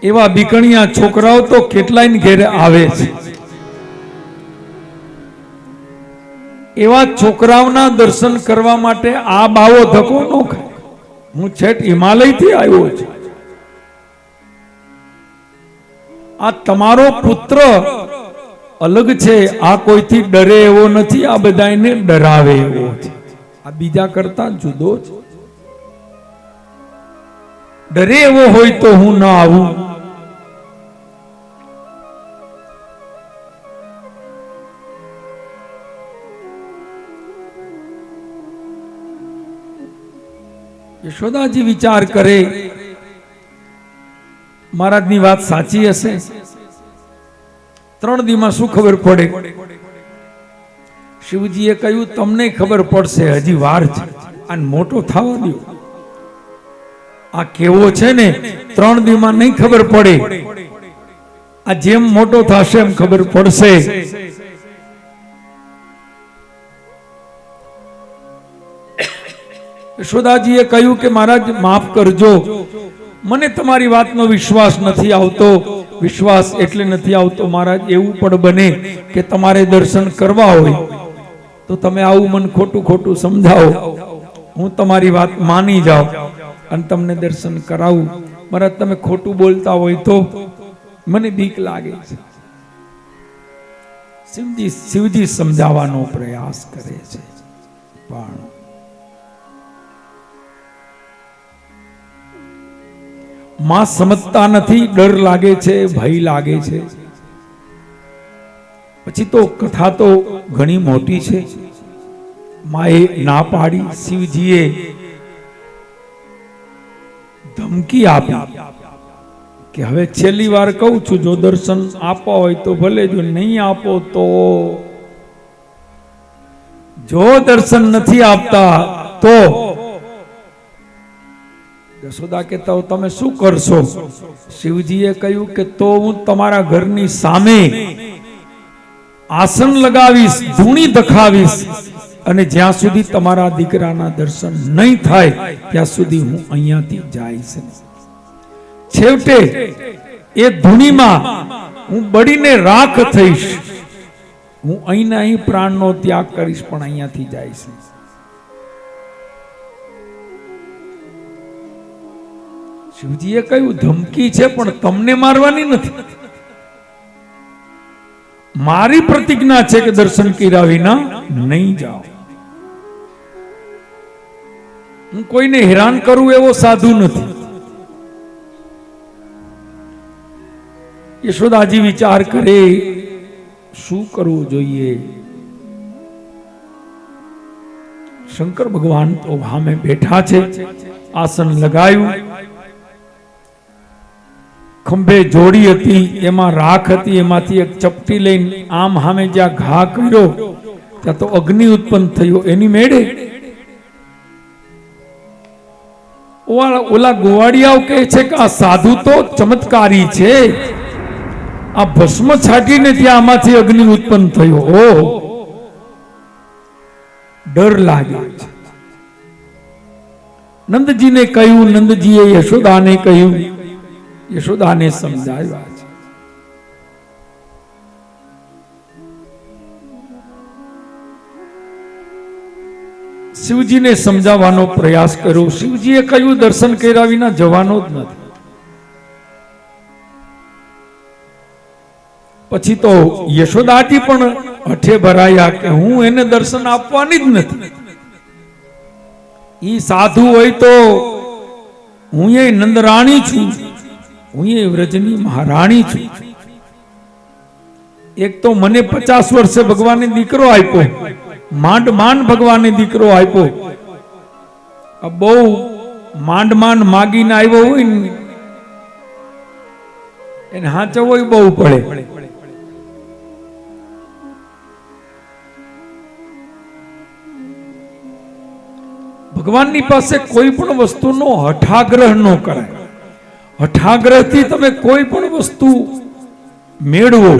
એવા બીકણિયા છોકરાઓ તો કેટલાય ઘેરે આવે છે. એવા છોકરાઓના દર્શન કરવા માટે આ બાવો ધક્કો ન ખાય. હું છેટ હિમાલયથી આવ્યો છું. આ તમારો પુત્ર અલગ છે, આ કોઈથી ડરે એવો નથી, આ બધાને ડરાવે એવો છે. આ બીજા કરતા જુદો છે. ડરે એવો હોય તો હું ન આવું. યશોદાજી વિચાર કરે, મહારાજની વાત સાચી હશે. 3 દીમાં શું ખબર પડે? શિવજીએ કહ્યું તમને ખબર પડશે, હજી વાર છે, આ મોટો થવા દો. આ કેવો છે ને 3 દીમાં નહીં ખબર પડે, આ જેમ મોટો થશે એમ ખબર પડશે. યશોદાજીએ કહ્યું કે મહારાજ માફ કરજો, મને તમારી વાતનો વિશ્વાસ નથી આવતો. વિશ્વાસ એટલે નથી આવતો મહારાજ, એવું પણ બને કે તમારે દર્શન કરવા હોય તો તમે આવું મને ખોટું ખોટું સમજાવો, હું તમારી વાત માની જાઉં અને તમને દર્શન કરાવું. મહારાજ તમે ખોટું બોલતા હોય તો મને બીક લાગે છે. શિવજી સમજાવવાનો પ્રયાસ કરે છે, પણ માં સમજતા નથી, ડર લાગે છે, ભય લાગે છે. પછી તો કથા તો ઘણી મોટી છે. માએ ના પાડી, શિવજીએ ધમકી આપી કે હવે છેલ્લી વાર કહું છું, જો દર્શન આપવા હોય તો ભલે, જો નહીં આપો તો. જો દર્શન નથી આપતા તો યશોદા કહેતા હો તમે શું કરશો? શિવજીએ કહ્યું કે તો હું તમારા ઘરની સામે આસન લગાવીશ, ધૂણી દખાવીશ, અને જ્યાં સુધી તમારા દીકરાના દર્શન નહીં થાય ત્યાં સુધી હું અહીંયાથી જઈશ. છેવટે એ ધૂણીમાં હું બળીને રાખ થઈશ. હું અહીં ને અહીં પ્રાણનો ત્યાગ કરીશ, પણ અહીંયાથી જઈશ. શિવજીએ કહ્યું ધમકી છે પણ તમને મારવાની નથી. મારી પ્રતિજ્ઞા છે કે દર્શન કર્યા વિના નહીં જાઓ. હું કોઈને હેરાન કરું એવો સાધુ નથી. યશોદાજી વિચાર કરે શું કરવું જોઈએ. શંકર ભગવાન તો સામે બેઠા છે, આસન લગાવ્યું, ખંભે જોડી હતી, એમાં રાખ હતી, એમાંથી એક ચપટી લઈને આમ સામે જ્યાં ઘા કર્યો ત્યાં તો અગ્નિ ઉત્પન્ન થયો. એની મેળે ઓલા ગોવાળિયાઓ કહે છે કે આ સાધુ તો ચમત્કારી છે, આ ભસ્મ છાટીને ત્યાં આમાંથી અગ્નિ ઉત્પન્ન થયો. ઓ ડર લાગ્યો છે. નંદજીને કહ્યું, નંદજીએ યશોદાને કહ્યું, યશોદાને સમજાવ્યા છે. શિવજીને સમજાવવાનો પ્રયાસ કર્યો. શિવજીએ કહ્યું દર્શન કર્યા વિના જવાનો જ નથી. પછી તો યશોદાજી પણ હઠે ભરાયા કે હું એને દર્શન આપવાની જ નથી. ઈ સાધુ હોય તો હું એ નંદરાણી છું, હું એ વ્રજની મહારાણી છું. એક તો મને 50 વર્ષે ભગવાને દીકરો આપ્યો, માંડ માંડ ભગવાને દીકરો આપ્યો. બહુ માંડ માંડ માગીને આવ્યો હોય ને એને હાચવવો બહુ પડે. ભગવાનની પાસે કોઈ પણ વસ્તુનો હઠાગ્રહ ન કરાય. હઠાગ્રહથી તમે કોઈ પણ વસ્તુ મેળવો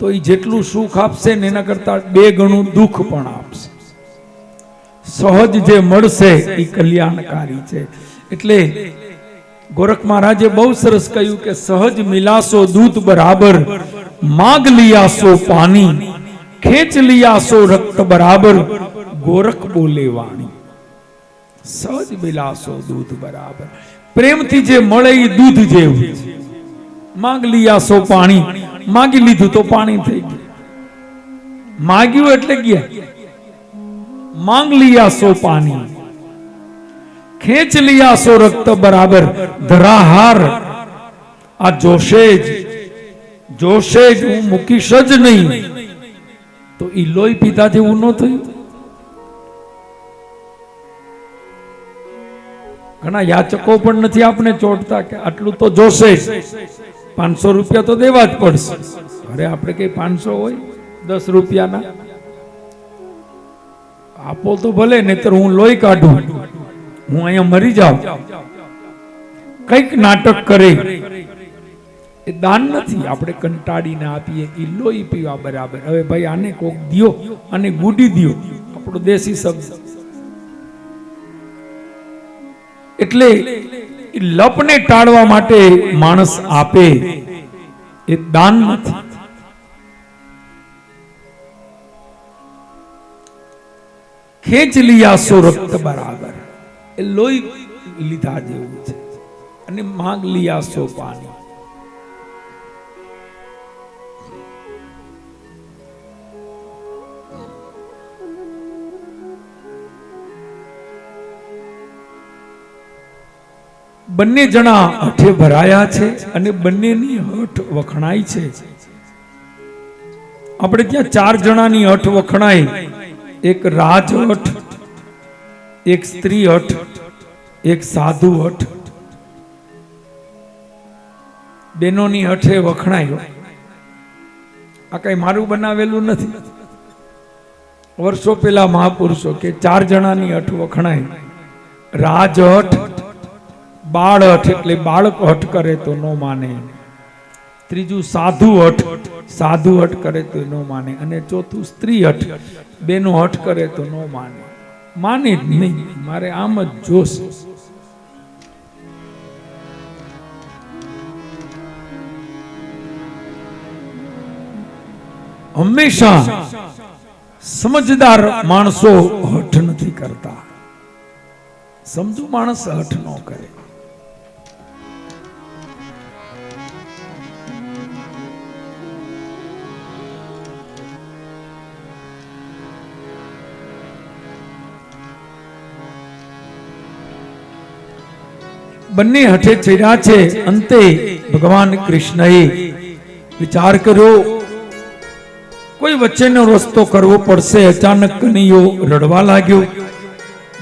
તો એ જેટલું સુખ આપશે ને એના કરતા 2 ગણું દુઃખ પણ આપશે. સહજ જે મળશે એ કલ્યાણકારી છે. એટલે ગોરખ મહારાજે બહુ સરસ કહ્યું કે સહજ મિલાસો દૂધ બરાબર, માગ લિયાસો પાણી, ખેંચ લિયાસો રક્ત બરાબર, ગોરખ બોલે વાણી. સહજ મિલાસો દૂધ બરાબર, પ્રેમથી જે મળે એ દૂધ જેવું છે. માગ લિયાસો પાણી, માગી લીધું તો પાણી થઈ ગયું. માગ્યું એટલે ગયા. માંગ લિયાસો પાણી, ખેંચ લિયાસો રક્ત બરાબર, ધરાહાર આ જોશે જ હું મૂકીશ જ નહીં. તો ઈ લોહી પીધા જેવું ન થયું. ઘણા યાચકો પણ નથી આપણે ચોટતા કે આટલું તો જોશે જ, 500 રૂપિયા તો દેવા જ પડશે. અરે આપણે કઈ 500 હોય 10 રૂપિયાના આપો તો ભલે, નહીતર હું લોહી કાઢું, હું અહીંયા મરી જાઉં. કઈક નાટક કરે એ દાન નથી. આપણે કંટાળીને આપીએ એ લોહી પીવા બરાબર. હવે ભાઈ આને કોક દિયો, અને ગુડી દિયો, આપણો દેશી શબ્દ. એટલે લપને ટાળવા માટે માણસ આપે એ દાન નથી. ખેંચ લિયાસો રક્ત બરાબર, એ લોહી લીધા જેવું છે. અને માંગ લિયાસો પાણી. બંને જણા હઠે ભરાયા છે અને બંનેની હઠ વખણાય છે. આપણે ત્યાં 4 જણાની હઠ વખણાય, એક રાજ હઠ, એક સ્ત્રી હઠ, એક સાધુ હઠ. બેનોની હઠે વખણાય. આ કઈ મારું બનાવેલું નથી. વર્ષો પહેલા મહાપુરુષો કે 4 જણાની હઠ વખણાય. રાજ હઠ, બાળ હઠ એટલે બાળક હઠ કરે તો ન માને. ત્રીજું સાધુ હઠ, સાધુ હઠ કરે તો ન માને. અને ચોથું સ્ત્રી હઠ, બેનો હઠ કરે તો ન માને. માને જ નહીં, મારે આમ જ જોશે. હંમેશા સમજદાર માણસો હઠ નથી કરતા. સમજુ માણસ હઠ ન કરે. બંને હઠે ચડ્યા છે. અંતે ભગવાન કૃષ્ણએ વિચાર કર્યો કોઈ વચ્ચેનો રસ્તો કરવો પડશે. અચાનક કનૈયો રડવા લાગ્યો.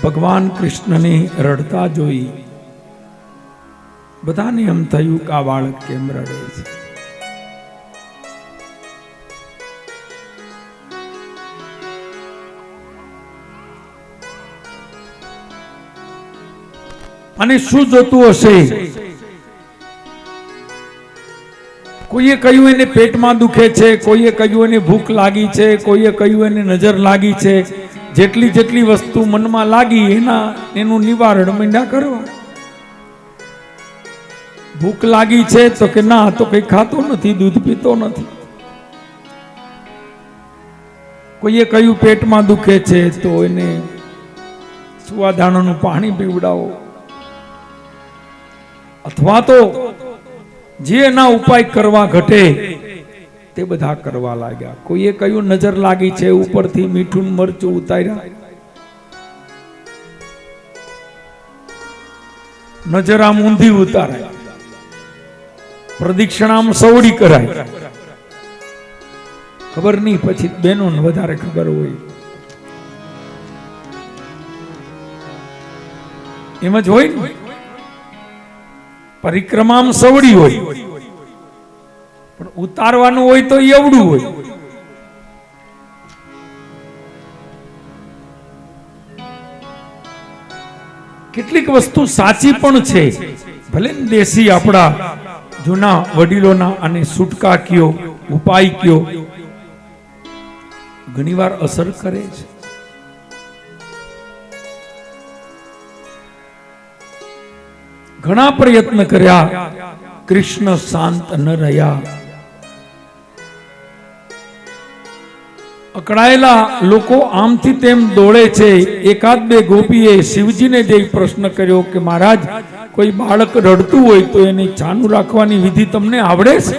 ભગવાન કૃષ્ણને રડતા જોઈ બધાને એમ થયું કે આ બાળક કેમ રડે છે. અને શું જોતું હશે? કોઈએ કહ્યું એને પેટમાં દુખે છે, કોઈએ કહ્યું એને ભૂખ લાગી છે, કોઈએ કહ્યું એને નજર લાગી છે. જેટલી જેટલી વસ્તુ મનમાં લાગી એનું નિવારણ માંડ્યા કરવા. ભૂખ લાગી છે તો કે ના, તો કઈ ખાતો નથી, દૂધ પીતો નથી. કોઈએ કહ્યું પેટમાં દુખે છે તો એને સુવાદાણાનું પાણી પીવડાવો. અથવા તો જે એના ઉપાય કરવા ઘટે તે બધા કરવા લાગ્યા. કોઈએ કહ્યું નજર લાગી છે, ઉપરથી મીઠું મરચું ઉતાર્યા. નજર આમ ઊંધી ઉતારાય, પ્રદક્ષિણામ સવડી કરાય. ખબર નહીં, પછી બેનો વધારે ખબર હોય. એમ જ હોય ને, પરિક્રમામ સવડી હોય પણ ઉતારવાનું હોય તો એવડું હોય. કેટલીક વસ્તુ સાચી પણ છે, ભલે દેશી આપણા જૂના વડીલોના અને સુટકા કયો, ઉપાય કયો, ઘણીવાર અસર કરે છે. ઘણા પ્રયત્ન કર્યા, કૃષ્ણ શાંત ન રહ્યા. અકળાયેલા લોકો આમથી તેમ દોડે છે. એકાદ બે ગોપીએ શિવજીને જઈ પ્રશ્ન કર્યો કે મહારાજ, કોઈ બાળક રડતું હોય તો એને છાનું રાખવાની વિધિ તમને આવડે છે?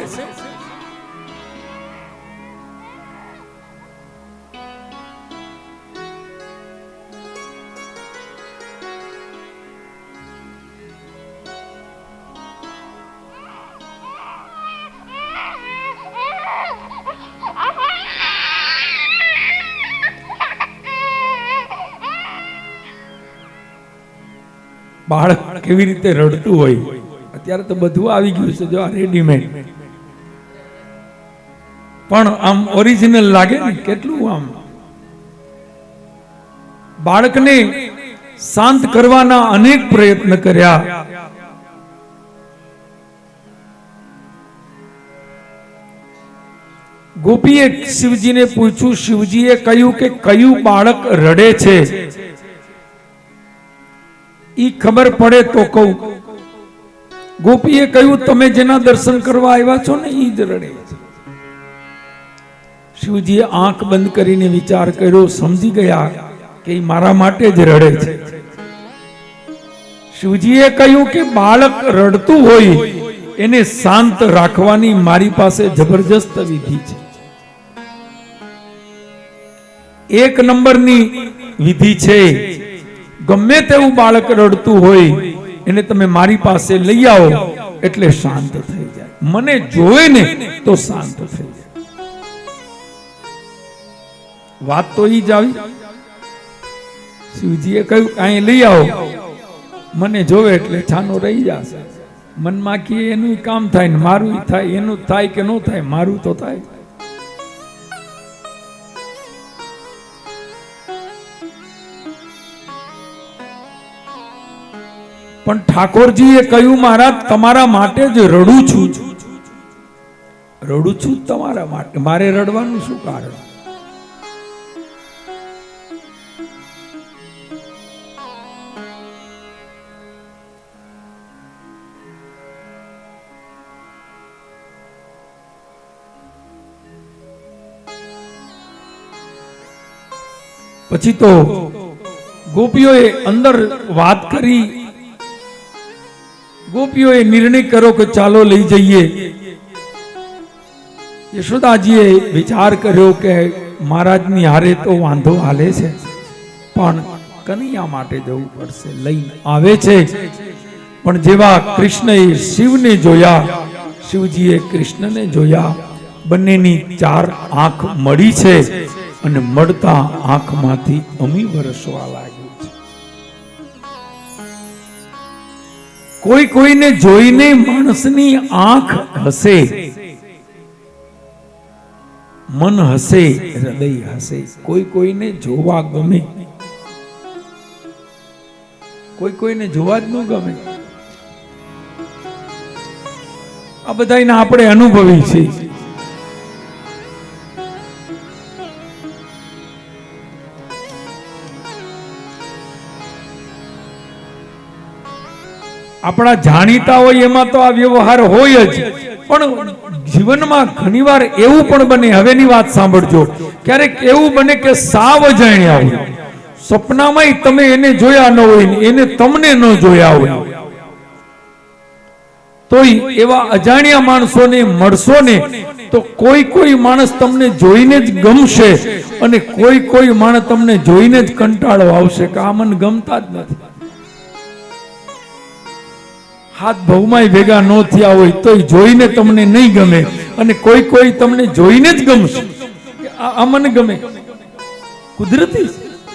બાળક કેવી રીતે રડતું હોય? અત્યારે તો બધું આવી ગયું છે, જો આ રેડીમેડ. પણ આમ ઓરિજિનલ લાગે ને, કેટલું આમ. બાળકને શાંત કરવાના અનેક પ્રયત્ન કર્યા. ગોપીએ શિવજીને પૂછ્યું. શિવજીએ કહ્યું કે કયું બાળક રડે છે ઈ ખબર પડે તો કહું. ગોપીએ કહ્યું તમે જેના દર્શન કરવા આવ્યા છો ને ઈ જ રડે છે. શિવજીએ આંખ બંધ કરીને વિચાર કર્યો, સમજી ગયા કે ઈ મારા માટે જ રડે છે. શિવજીએ કહ્યું કે બાળક રડતું હોય એને શાંત રાખવાની મારી પાસે જબરજસ્ત વિધિ છે. 1 નંબરની વિધિ છે. ગમે તેવું બાળક રડતું હોય એને તમે મારી પાસે લઈ આવો એટલે શાંત થઈ જાય. મને જોવે ને તો શાંત થઈ જાય. વાત તો ઈ જ આવી. શિવજીએ કહ્યું અહીં લઈ આવો, મને જોવે એટલે છાનો રહી જશે. મનમાં કે એનું કામ થાય ને મારું થાય, એનું થાય કે ન થાય, મારું તો થાય. પણ ઠાકોરજીએ કહ્યું મહારાજ તમારા માટે જ રડું છું, રડું છું તમારા માટે, મારે રડવાનું શું કારણ? પછી તો ગોપીઓએ અંદર વાત કરી. ગોપીઓએ નિર્ણય કર્યો કે ચાલો લઈ જઈએ. યશોદાજીએ વિચાર કર્યો કે મહારાજની હારે તો વાંધો હાલે છે, પણ કનૈયા માટે જવું પડશે. લઈને આવે છે. પણ જેવા કૃષ્ણએ શિવને જોયા, શિવજીએ કૃષ્ણને જોયા, બંનેની ચાર આંખ મળી છે અને મળતા આંખમાંથી અમી વરસવા લાગ્યું છે. કોઈ કોઈને જોઈને માણસની આંખ હસે, મન હસે, હૃદય હસે. કોઈ કોઈને જોવા ગમે, કોઈ કોઈને જોવા જ ન ગમે. આ બધાને આપણે અનુભવી છે. આપણા જાણીતા હોય એમાં તો આ વ્યવહાર હોય જ, પણ જીવનમાં ઘણીવાર એવું પણ બને. હવેની વાત સાંભળજો. ક્યારેક એવું બને કે સાવ અજાણ્યા હોય, સપનામાં તમે એને જોયા ન હોય ને એને તમને ન જોયા હોય, તોય એવા અજાણ્યા માણસોને મળશો ને તો કોઈ કોઈ માણસ તમને જોઈને જ ગમશે અને કોઈ કોઈ માણસ તમને જોઈને જ કંટાળો આવશે કે આ મને ગમતા જ નથી. હાથ ભવમાં ભેગા ન થયા હોય તોય જોઈને તમને નહીં ગમે, અને કોઈ કોઈ તમને જોઈને જ ગમશે આ મને ગમે. કુદરતી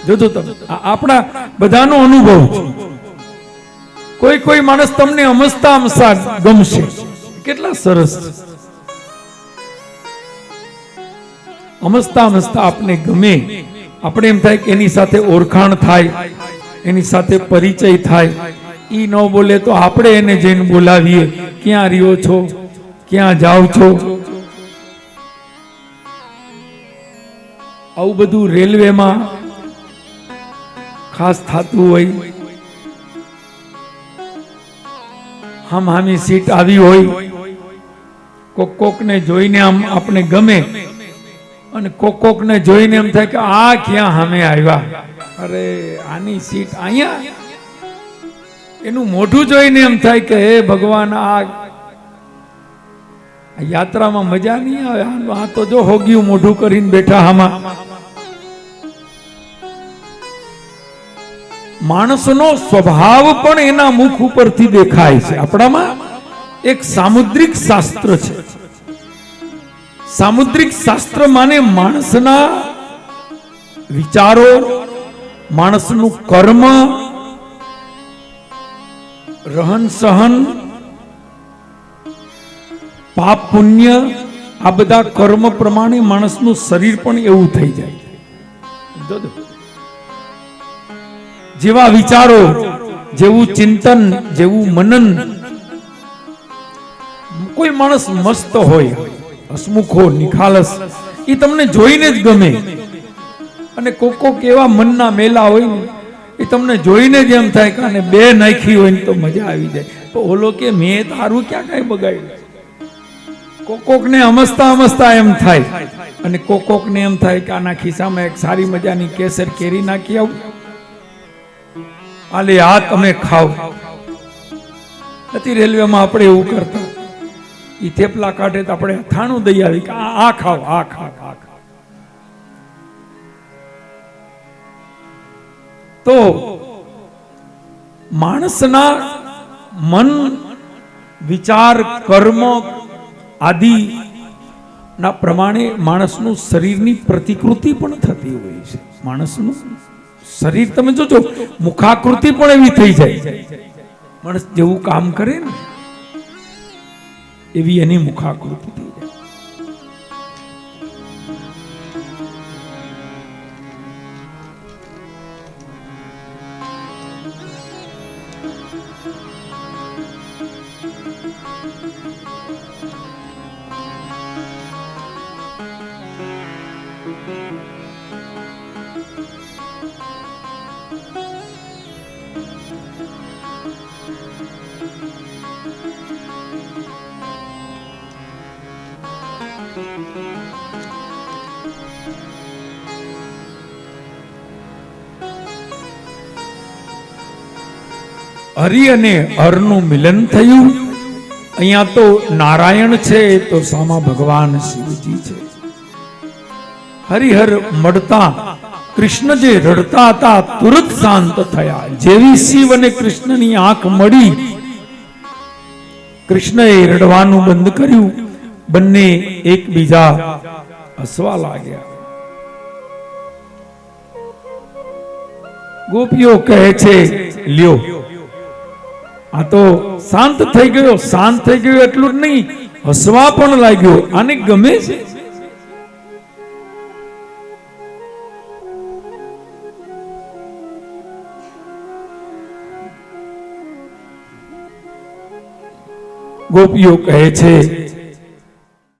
જોજો તમે, આપણા બધાનો અનુભવ છે. કોઈ કોઈ માણસ તમને હમસતા હમસતા ગમશે. કેટલા સરસ હમસતા હમસતા આપને ગમે. આપણે એમ થાય કે એની સાથે ઓળખાણ થાય, એની સાથે પરિચય થાય. ઈ ન બોલે તો આપણે એને જઈને બોલાવીએ, ક્યાં રહ્યો છો, ક્યાં જાઓ છો. આવું બધું રેલવેમાં ખાસ થતું હોય. હામી સીટ આવી હોય, કોક ને જોઈને આમ આપણે ગમે, અને કોક ને જોઈને એમ થાય કે આ ક્યાં સામે આવ્યા, અરે આની સીટ અહીંયા. એનું મોઢું જોઈને એમ થાય કે હે ભગવાન, આ યાત્રામાં મજા નહીં આવે. આ તો જો હોગ્યું મોઢું કરીને બેઠા. આમાં માણસનો સ્વભાવ પણ એના મુખ ઉપરથી દેખાય છે. આપણામાં એક સામુદ્રિક શાસ્ત્ર છે. સામુદ્રિક શાસ્ત્ર માને માણસના વિચારો, માણસનું કર્મ, રહન સહન, પાપ પુણ્ય, આ બધા કર્મ પ્રમાણે માણસનું શરીર પણ એવું થઈ જાય. જેવા વિચારો, જેવું ચિંતન, જેવું મનન. કોઈ માણસ મસ્ત હોય, હસમુખો, નિખાલસ, એ તમને જોઈને જ ગમે. અને કોક એવા મનના મેલા હોય ને, એ તમને જોઈને જ એમ થાય કે આને બે નાખી હોય ને તો મજા આવી જાય. તો ઓલો કે મેં તારું ક્યાં કઈ બગાડ્યું. કોક ને હમસતા હમસતા એમ થાય, અને કોક ને એમ થાય કે આના ખિસ્સામાં એક સારી મજાની કેસર કેરી નાખી આવું, આલે આ તમે ખાવ. નથી રેલવેમાં આપણે એવું કરતા, ઈ થેપલા કાઢે તો આપણે અથાણું દઈ આવી કે આ ખાવ, આ ખાવ, આ ખાવ. તો માણસના મન વિચાર કર્મ આદિ ના પ્રમાણે માણસનું શરીરની પ્રતિકૃતિ પણ થતી હોય છે. માણસનું શરીર તમે જોજો, મુખાકૃતિ પણ એવી થઈ જાય. માણસ જેવું કામ કરે ને એવી એની મુખાકૃતિ થઈ જાય. હરિ અને હરનું મિલન થયું. અહીંયા તો નારાયણ છે તો સામા ભગવાન શિવજી છે. હરિહર મળતા કૃષ્ણ જે રડતા હતા તુરત શાંત થયા. જેવી શિવ અને કૃષ્ણની આંખ મળી, કૃષ્ણએ રડવાનું બંધ કર્યું. બંને એકબીજા હસવા લાગ્યા. ગોપીઓ કહે છે, લ્યો આ તો શાંત થઈ ગયો. શાંત થઈ ગયો એટલું જ નહીં, હસવા પણ લાગ્યો. આને ગમે છે. ગોપીઓ કહે છે,